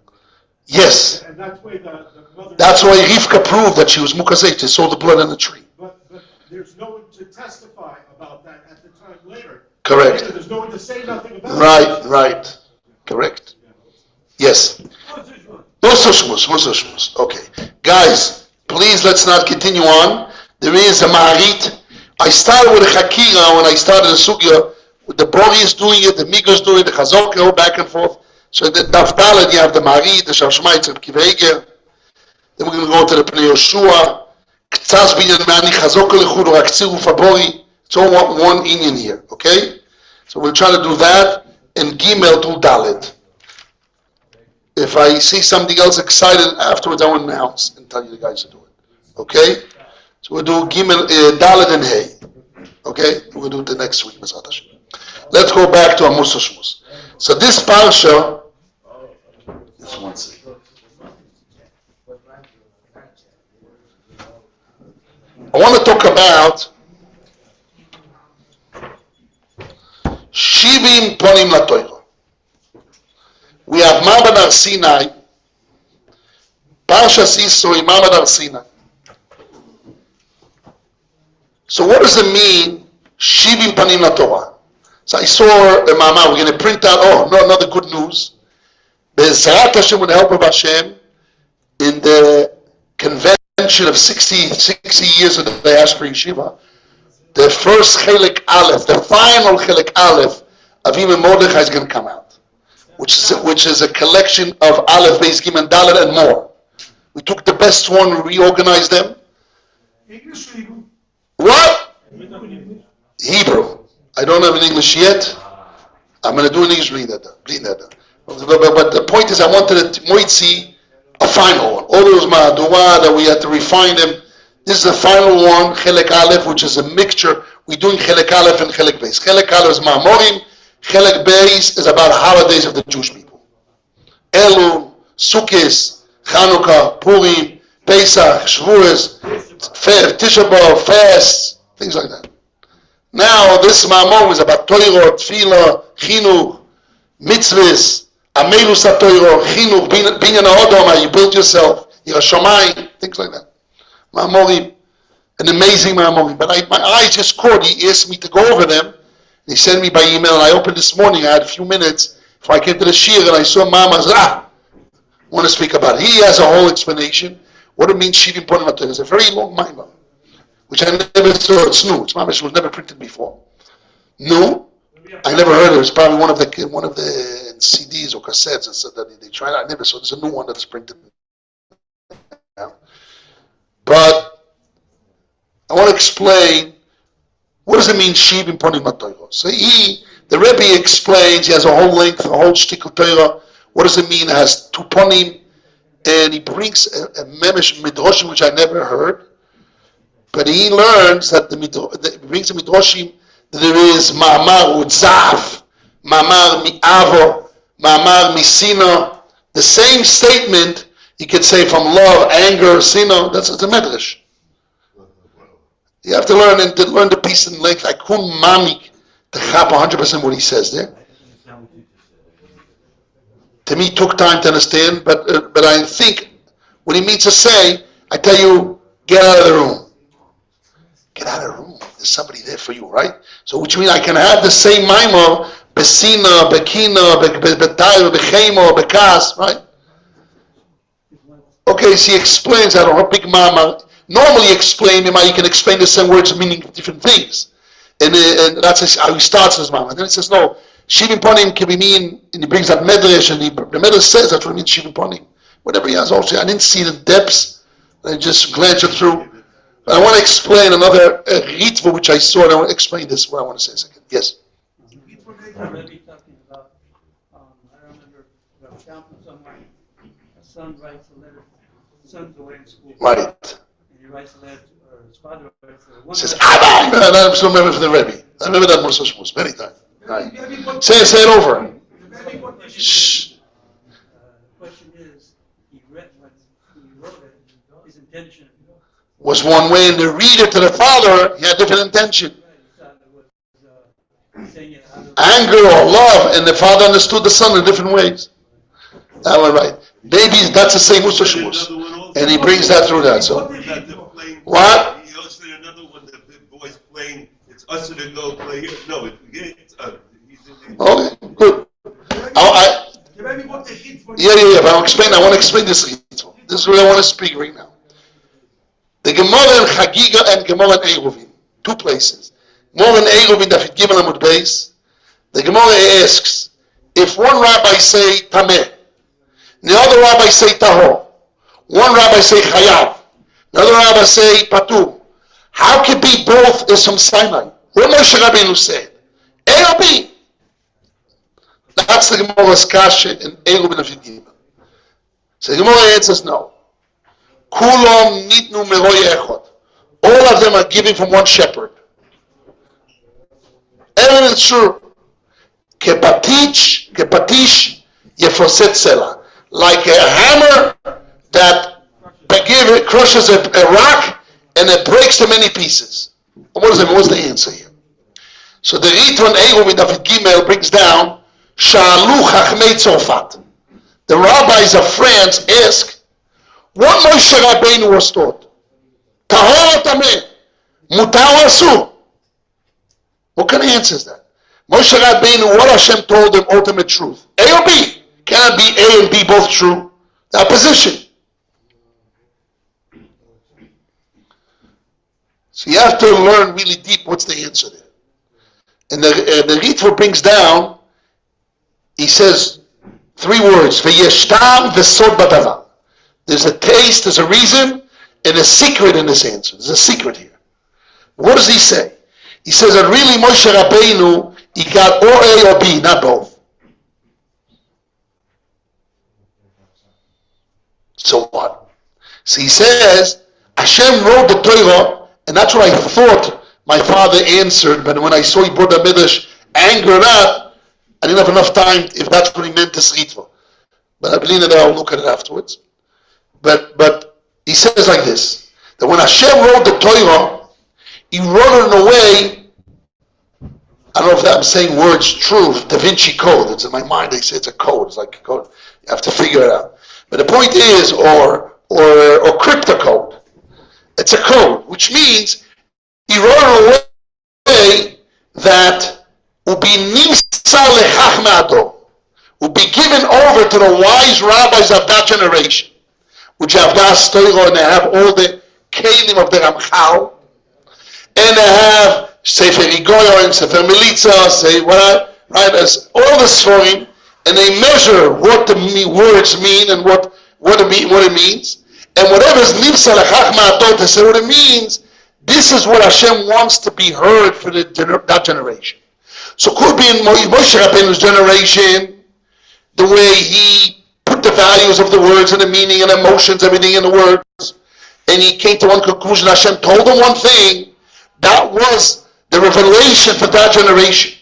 Yes. And that's why the mother. That's why Rivka proved that she was mukazeh. They saw the blood in the tree. But there's no one to testify about that at the time later. Correct. Later, there's no one to say nothing about it. Right. Correct. Yes. Musashmus. Okay. Guys, please let's not continue on. There is a Maharit. I started with a Chakira when I started the Sugya. The Bori is doing it, the Migo is doing it, the Chazok go back and forth. So the Daftalet, you have the Maharit, the Shashmaitz, and Kiveger. Then we're going to go to the Pnei Yoshua. Ktsas Binyan Mani Chazok Lechud or Aktsiru Fabori. It's all one Indian here. Okay? So we'll try to do that. And Gimel to Dalet. If I see something else excited afterwards, I will announce and tell you the guys to do it. Okay? So we'll do Gimel, Dalet and Hey. Okay? We'll do it the next week. Let's go back to Amos Shmuz. So this parsha, just one second. I want to talk about Shivim Ponim LaTorah. We have Ma'amad Har Sinai, Parshas Yisro, Ma'amad Har Sinai. So what does it mean, Shivim Panim LaTorah? So I saw a mama, we're going to print out, another good news. Be'ezrat Hashem, with the help of Hashem, in the convention of 60 years of the Diaspora Yeshiva, the first Chelik Aleph, the final Chelik Aleph of Imam Mordechai is going to come out, which is a collection of Aleph, Beis, Gimel, and Dalet, and more. We took the best one, we reorganized them. English or Hebrew? What? Hebrew. I don't have an English yet. I'm going to do an English reader. But the point is, I wanted to see a final one. All those Ma'adua that we had to refine them. This is the final one, Chelek Aleph, which is a mixture. We're doing Chelek Aleph and Chelek Beis. Chelek Aleph is Ma'amorim. Chelek Beis is about holidays of the Jewish people. Elul, Sukkot, Chanukah, Purim, Pesach, Shavuos, Tisha B'Av, fasts, things like that. Now, this Ma'amor is about Torah, Tefillah, Chinuch, Mitzvahs, Amelus HaTorah, Chinuch, Binyan HaOdom, you build yourself, Yerushalayim, things like that. Ma'amorim, an amazing Ma'amorim. But my eyes just caught, he asked me to go over them. He sent me by email, and I opened this morning, I had a few minutes, before I came to the Shir, and I saw Mama, I said, I want to speak about it. He has a whole explanation, what it means, Shivim Ponim LaTorah. It's a very long Ma'amor, which I never saw. It's new. It's mamish, was never printed before. New? I never heard of it. It's probably one of the CDs or cassettes that they tried. I never saw. There's a new one that's printed now. But I want to explain what does it mean Shivim Ponim LaTorah. So the Rebbe explains. He has a whole length, a whole shtickle Torah. What does it mean? It has two ponim, and he brings a memesh midrashim which I never heard. But he learns that he brings the midrashim that there is ma'amar u'tzaf, ma'amar mi'avo, ma'amar misina. The same statement you could say from love, anger, sina. That's a medrash. You have to learn the piece in length. I couldn't mamik to chap 100% what he says there. To me, it took time to understand, but I think what he means to say, I tell you, get out of the room. Get out of the room. There's somebody there for you, right? So, which means I can have the same maimor, besina, bekina, betayr, bechemo, bekas, right? Okay, so he explains that on a big mama. Normally, explain him how you can explain the same words meaning different things, and that's how he starts his mama. And then he says, no, Shivim Ponim can be mean, and he brings that medrash, and the medrash says that's what it means Shivim Ponim. Whatever he has, also I didn't see the depths. I just glanced it through. But I want to explain another ritva which I saw, and I want to explain this. What I want to say a second. Yes. Already talking about, I remember somewhere, a son writes a letter, son's away in school. Right. And he writes a letter, or his father writes a letter. Says, Abba! I'm still remember from the Rebbe. I remember that Musa Shmuz many times. Right. Say it over. Shh. Question is, he read when he wrote it, his intention was one way, and the reader to the father, he had different intention. Anger or love, and the father understood the son in different ways. That one right. Maybe that's the same Musa Shmuz. And he brings that through that. So what? He also said another one that the boy's playing, it's us to go play here. No, it's Okay, good. Yeah, but I want to explain this. This is what I want to speak right now. The Gemara in Chagiga and Gemara in Eruvin, 2 places. More in Eruvin, Dafid Gimel Amud Beis. The Gemara asks, if one rabbi say Tameh, the other rabbi say Tahor, one rabbi say Chayav, the other rabbi say Patur, how can be both is from Sinai? What Moshe Rabbeinu said? A or B? That's the Gemara's kasha in Eruvin Dafid Gimel. So the Gemara answers no. Kulom nitnu meroy echad. All of them are given from one shepherd. And it's true. Kepatish yefoset sela. Like a hammer that crushes a rock and it breaks to many pieces. What is it? What's the answer here? So the Ritvan Eruvin Dafid Gimel brings down Sha'alu Chachmei Tzorfat. The rabbis of France ask, what Moshe Rabbeinu was taught? Tahor Tameh, Mutar Asur. What kind of answer is that? Moshe Rabbeinu, what Hashem told him, ultimate truth. A or B? Cannot be A and B both true. The opposition. So you have to learn really deep what's the answer there. And the Ritva brings down, he says 3 words, V'yeshtam v'sod b'davar. There's a taste, there's a reason, and a secret in this answer. There's a secret here. What does he say? He says that really Moshe Rabbeinu, he got or A or B, not both. So what? So he says, Hashem wrote the Torah, and that's what I thought my father answered, but when I saw he brought the Midrash, anger or not, I didn't have enough time if that's what he meant to Sritva. But I believe that I'll look at it afterwards. But he says like this, that when Hashem wrote the Torah, he wrote it in a way, I don't know if I'm saying words true, Da Vinci Code. It's in my mind, they say it's a code. It's like a code. You have to figure it out. But the point is, or cryptocode. It's a code, which means he wrote it in a way that will be nimsa lechachmado, will be given over to the wise rabbis of that generation, which have das Torah, and they have all the kelim of the Ramchal, and they have Sefer Igoyo and Sefer Militza, say what, right? As all the Sforim, and they measure what the words mean and what it means, and whatever is nimsa lechachmado to say what it means. This is what Hashem wants to be heard for that generation. So could be in Moshe Rabbeinu's generation, the way he put the values of the words and the meaning and emotions, everything in the words, and he came to one conclusion. Hashem told him one thing. That was the revelation for that generation.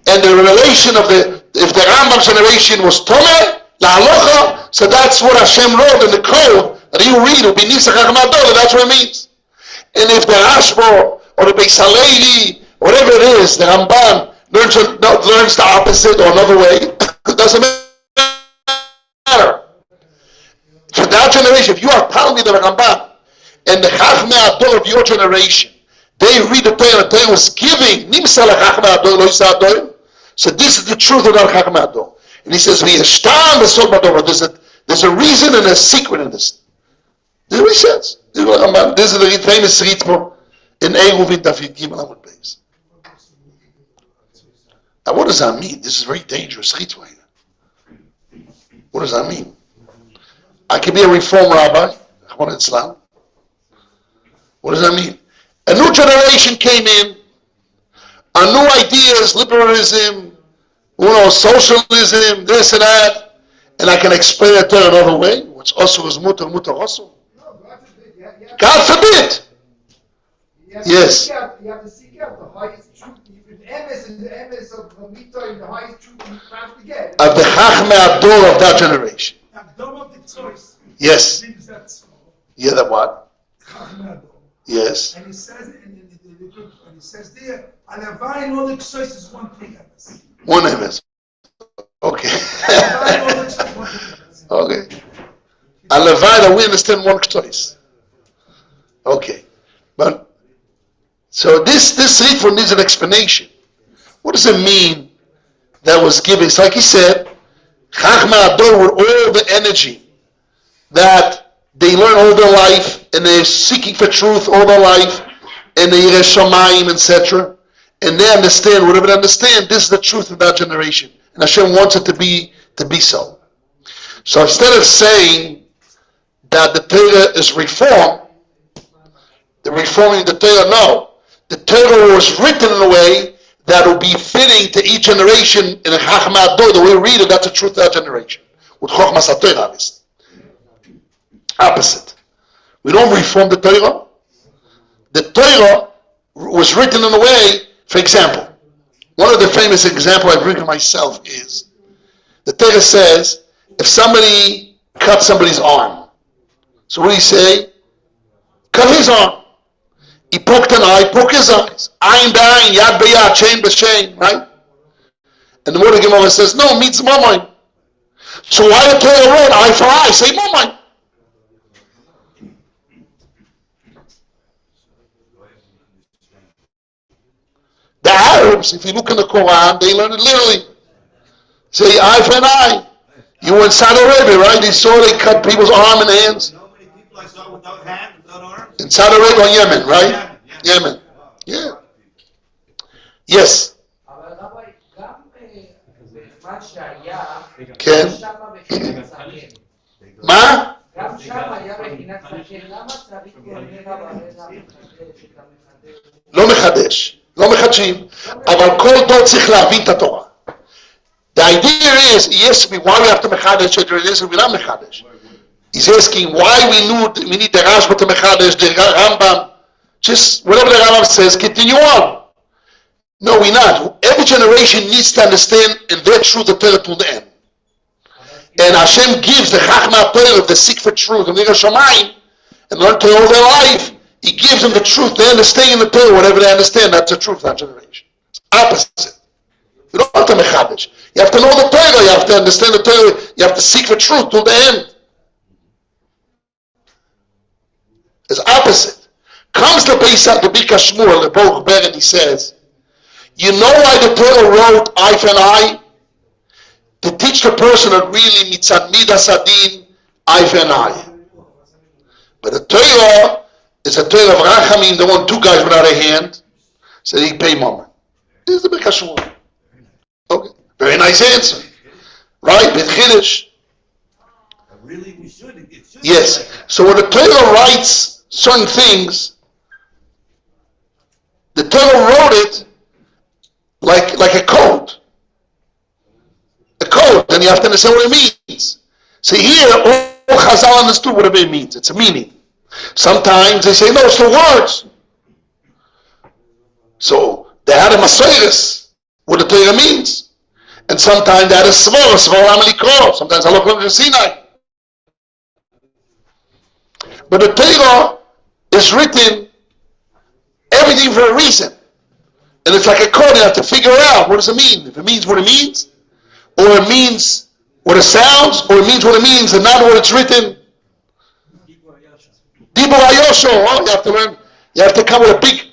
And the revelation of if the Rambam generation was Tomeh, La Halacha, so that's what Hashem wrote in the code that you read, will be Nisa Chachmadol, that's what it means. And if the Rashba or the Beis Halevi, whatever it is, the Ramban learns the opposite or another way, it doesn't matter. For that generation, if you are telling me the Ramban and the Chachmei Ador of your generation, they read the Torah, and the Torah was giving Nimsa Chachmei Ador, Lo Yisa Ador. So this is the truth of the Chachmei Ador. And he says, there's a reason and a secret in this. This is what he says. This is the famous Ritva in Eruvin Dafid Gimel Amud Beis. Now what does that mean? This is very dangerous Ritva here. What does that mean? I can be a reform rabbi, Islam. What does that mean? A new generation came in, a new ideas, liberalism, socialism, this and that, and I can explain it to another way. What's also is mutar also. No, God forbid. God forbid. Yes. You have to seek out the highest truth. The emes and the emes of Mita and the highest truth you have to get. Of the Chachmei Ador of that generation. Yes. Yeah, that what? Yes. And he says there, Alavai and all the Ksois is one thing. One emes. Okay. Okay. Alavai, we understand one choice. Okay. But so this ritual needs an explanation. What does it mean that was given? It's like he said, Chachmei Ador with all the energy that they learn all their life and they're seeking for truth all their life and they Yireh Shamayim, etc. And they understand, whatever they understand, this is the truth of that generation. And Hashem wants it to be so. So instead of saying that the Torah is reform, the reforming the Torah, no. The Torah was written in a way that will be fitting to each generation in a Chachmei Ador, the way we read it, that's the truth of that generation. With Chochmas HaTorah, obviously. Opposite. We don't reform the Torah. The Torah was written in a way, for example, one of the famous examples I bring to myself is, the Torah says, if somebody cuts somebody's arm, so what do you say? Cut his arm. He poked an eye, poke his eyes. Ayin b'ayin, yad b'yad, chain b'chain, right? And the Mordechai Gemara says, no, meets mamoin. So why the Torah wrote eye for eye? Say mamoin. The Arabs, if you look in the Quran, they learn it literally. Say eye for an eye. You were in Saudi Arabia, right? They saw they cut people's arm and hands. You know how many people I saw without hands, without arms? In Saudi Arabia or Yemen, right? Yemen. Yeah. Yes. כן. מה? לא מחדש. לא מחדשים. אבל כל דור צריך להבין את התורה. The idea is, yes, why we have to מחדש את זה, we not מחדש. He's asking why we need the Rashba to מחדש, the Rambam. Just whatever the Rambam says, continue on. No, we're not. Every generation needs to understand and their truth the Torah to the end. And Hashem gives the Chachmei Torah, the seek for truth, and Yireh Shamayim, and learn Torah all their life. He gives them the truth. They understand the Torah, whatever they understand, that's the truth of that generation. It's opposite. You don't have to mechadish. You have to know the Torah. You have to understand the Torah. You have to seek for truth till the end. It's opposite. Comes the Birkas Shmuel, the Baruch Ber, and he says, you know why the Torah wrote eye for an eye? To teach the person that really mitzad midas adin, eye for an eye. But the Torah is a Torah of Rachamim, the one two guys without a hand, so they pay moment. This is the Birkas Shmuel. Okay, very nice answer. Right? With Chiddush. Really, we should. It should. Yes. Like that. So when the Torah writes certain things, the Torah wrote it like a code. A code, and you have to understand what it means. See here, all Chazal understood what it means. It's a meaning. Sometimes they say, no, it's the words. So they had a Masoiris, what the Torah means. And sometimes they had a Svor Amalikro. Sometimes Allah Sinai. But the Torah is written everything for a reason. And it's like a code, you have to figure out what does it mean. If it means what it means, or it means what it sounds, or it means what it means and not what it's written. Dibur Ayosho, oh, you have to learn, you have to come with a big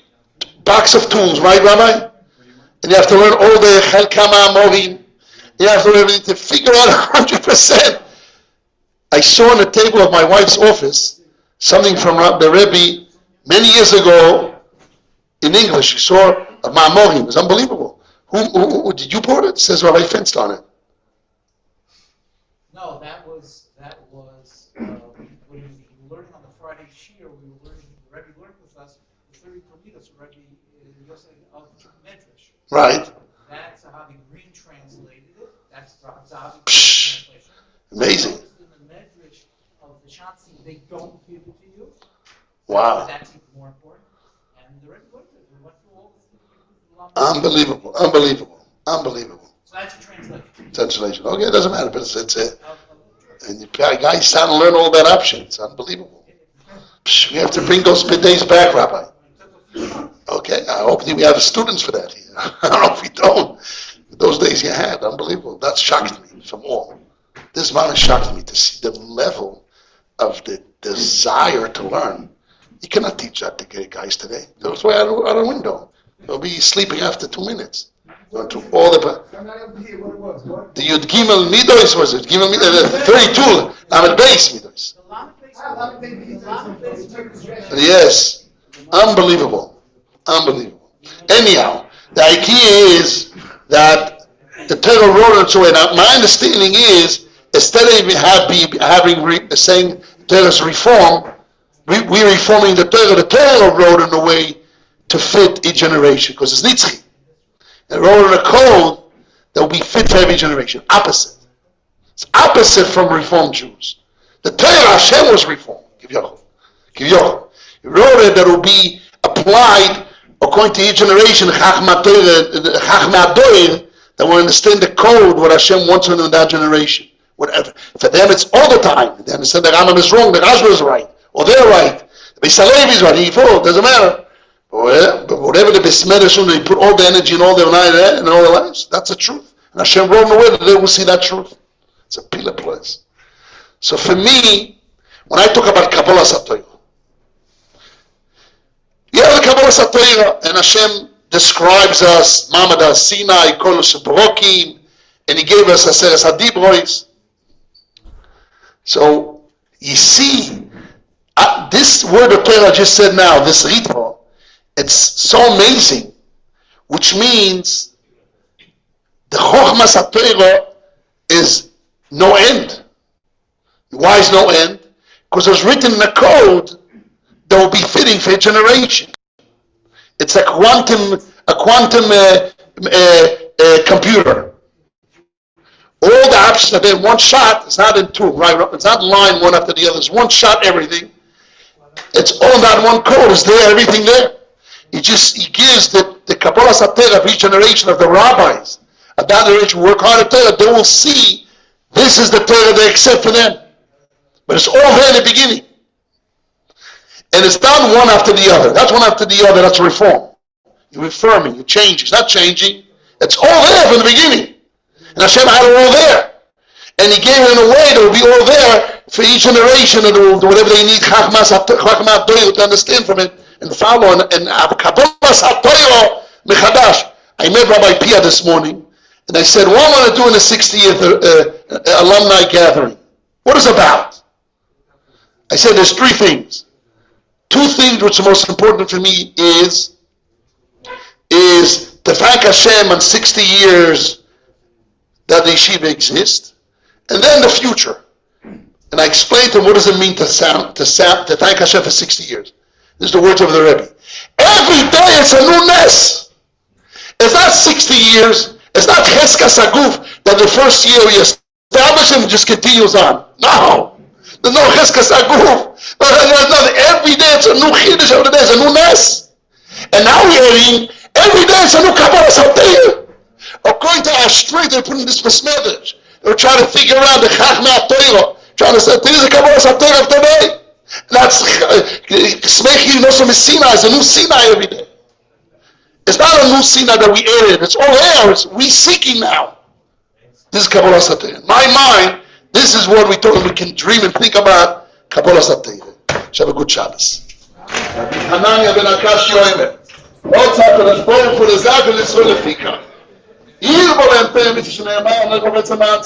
box of tools, right, Rabbi? And you have to learn all the Chelkama Amorim. You have to learn everything to figure out 100%. I saw on the table of my wife's office something from the Rebbe many years ago in English. You saw a Ma'amorim. It was unbelievable. Who did you pour it? It says Rabbi Fenced on it. No, that was when we were learning on the Friday Shir. We were learning. The Rebbe learned with us the 30 Talmidos. Rebbe Yosef of Medrash. Right. That's how the Green translated it. That's Zahavi translation. Amazing. In the Medrash of the Shatzi, they don't give it to you. Wow. That's even more important. And the Rebbe went through all this. Unbelievable, unbelievable, unbelievable. So that's a translation. Translation. Okay, it doesn't matter, but it's and the guys starting to learn all that option. It's unbelievable. We have to bring those days back, Rabbi. Okay, I hope we have students for that here. I don't know if we don't. Those days you had, unbelievable. That shocked me from all. This man shocked me to see the level of the desire to learn. You cannot teach that to guys today. They'll throw out a window. They'll be sleeping after 2 minutes. Going to all the Yud Gimel Midos was it? Gimel Midos 32. Lamed Beis Midos. Yes, unbelievable, unbelievable. Anyhow, the idea is that the Torah wrote it so. And my understanding is, instead of saying Torah's reform, we're reforming the Torah. The Torah wrote in a way to fit each generation because it's nitzchi. It wrote in a code that will be fit for every generation. Opposite. It's opposite from Reformed Jews. The Torah Hashem was reformed. Kivyochel. He wrote it that will be applied according to each generation. Chachma Adoir, that will understand the code what Hashem wants in that generation. Whatever. For them, it's all the time. They understand the Rambam is wrong, the Rashba is right, or they're right. The Beis Halevi is right. He falls. Doesn't matter. But whatever the Besmedesh, they put all the energy and all their life and all their lives. That's the truth. And Hashem wrote in the way that they will see that truth. It's a pillar place. So for me, when I talk about Kabbalah Satoira, yeah, the Kabbalah Satoira, and Hashem describes us, Mamad Sinai, Kolos Brokim, and He gave us Aseres Hadibrois. So you see, this word of Torah I just said now, this Ritva, it's so amazing, which means the Chochmas HaTorah is no end. Why is no end? Because it's written in a code that will be fitting for a generation. It's a quantum computer. All the options are in one shot. It's not in two, right? It's not in line one after the other. It's one shot, everything. It's all that one code. It's there, everything there. He gives the Kabbalah Satira of each generation of the rabbis. Of that generation work hard at Torah. They will see this is the Torah they accept for them. But it's all there in the beginning. And it's not one after the other. That's one after the other. That's reform. You're reforming. You're changing. It's not changing. It's all there from the beginning. And Hashem had it all there. And He gave it in a way that will be all there for each generation and whatever they need Chachma to understand from it and follow. And Kabbalah Satoiro Mechadash. I met Rabbi Pia this morning and I said, what am I going to do in the 60th alumni gathering? What is it about? I said there's three things. Two things which are most important for me is to thank Hashem on 60 years that the yeshiva exists, and then the future. And I explained to him what does it mean to thank Hashem for 60 years. This is the words of the Rebbe. Every day it's a new ness. It's not 60 years. It's not Cheskas Aguf that the first year we establish and just continues on. No. There's no Cheskas Aguf. Every day it's a new Chiddush, every day it's a new ness. And now we're hearing every day it's a new Kabbalah Satira. According to our strength, they're putting this Besmedesh. They're trying to figure out the Chachma Torah. Trying to say, this is the Kabbalah Satira of today. That's Smechi Nosam Sinai. It's a new Sinai every day. It's not a new Sinai that we added. It's all there. We seeking now. This is Kabbalah Satira. In my mind, this is what we can dream and think about Kabbalah Satira. Have a good Shabbos. Hanania ben Akash Yoimer. What's happened? It's born for the Zag and it's for the Fika. Hier wollen wir mit Schnee machen, aber jetzt mal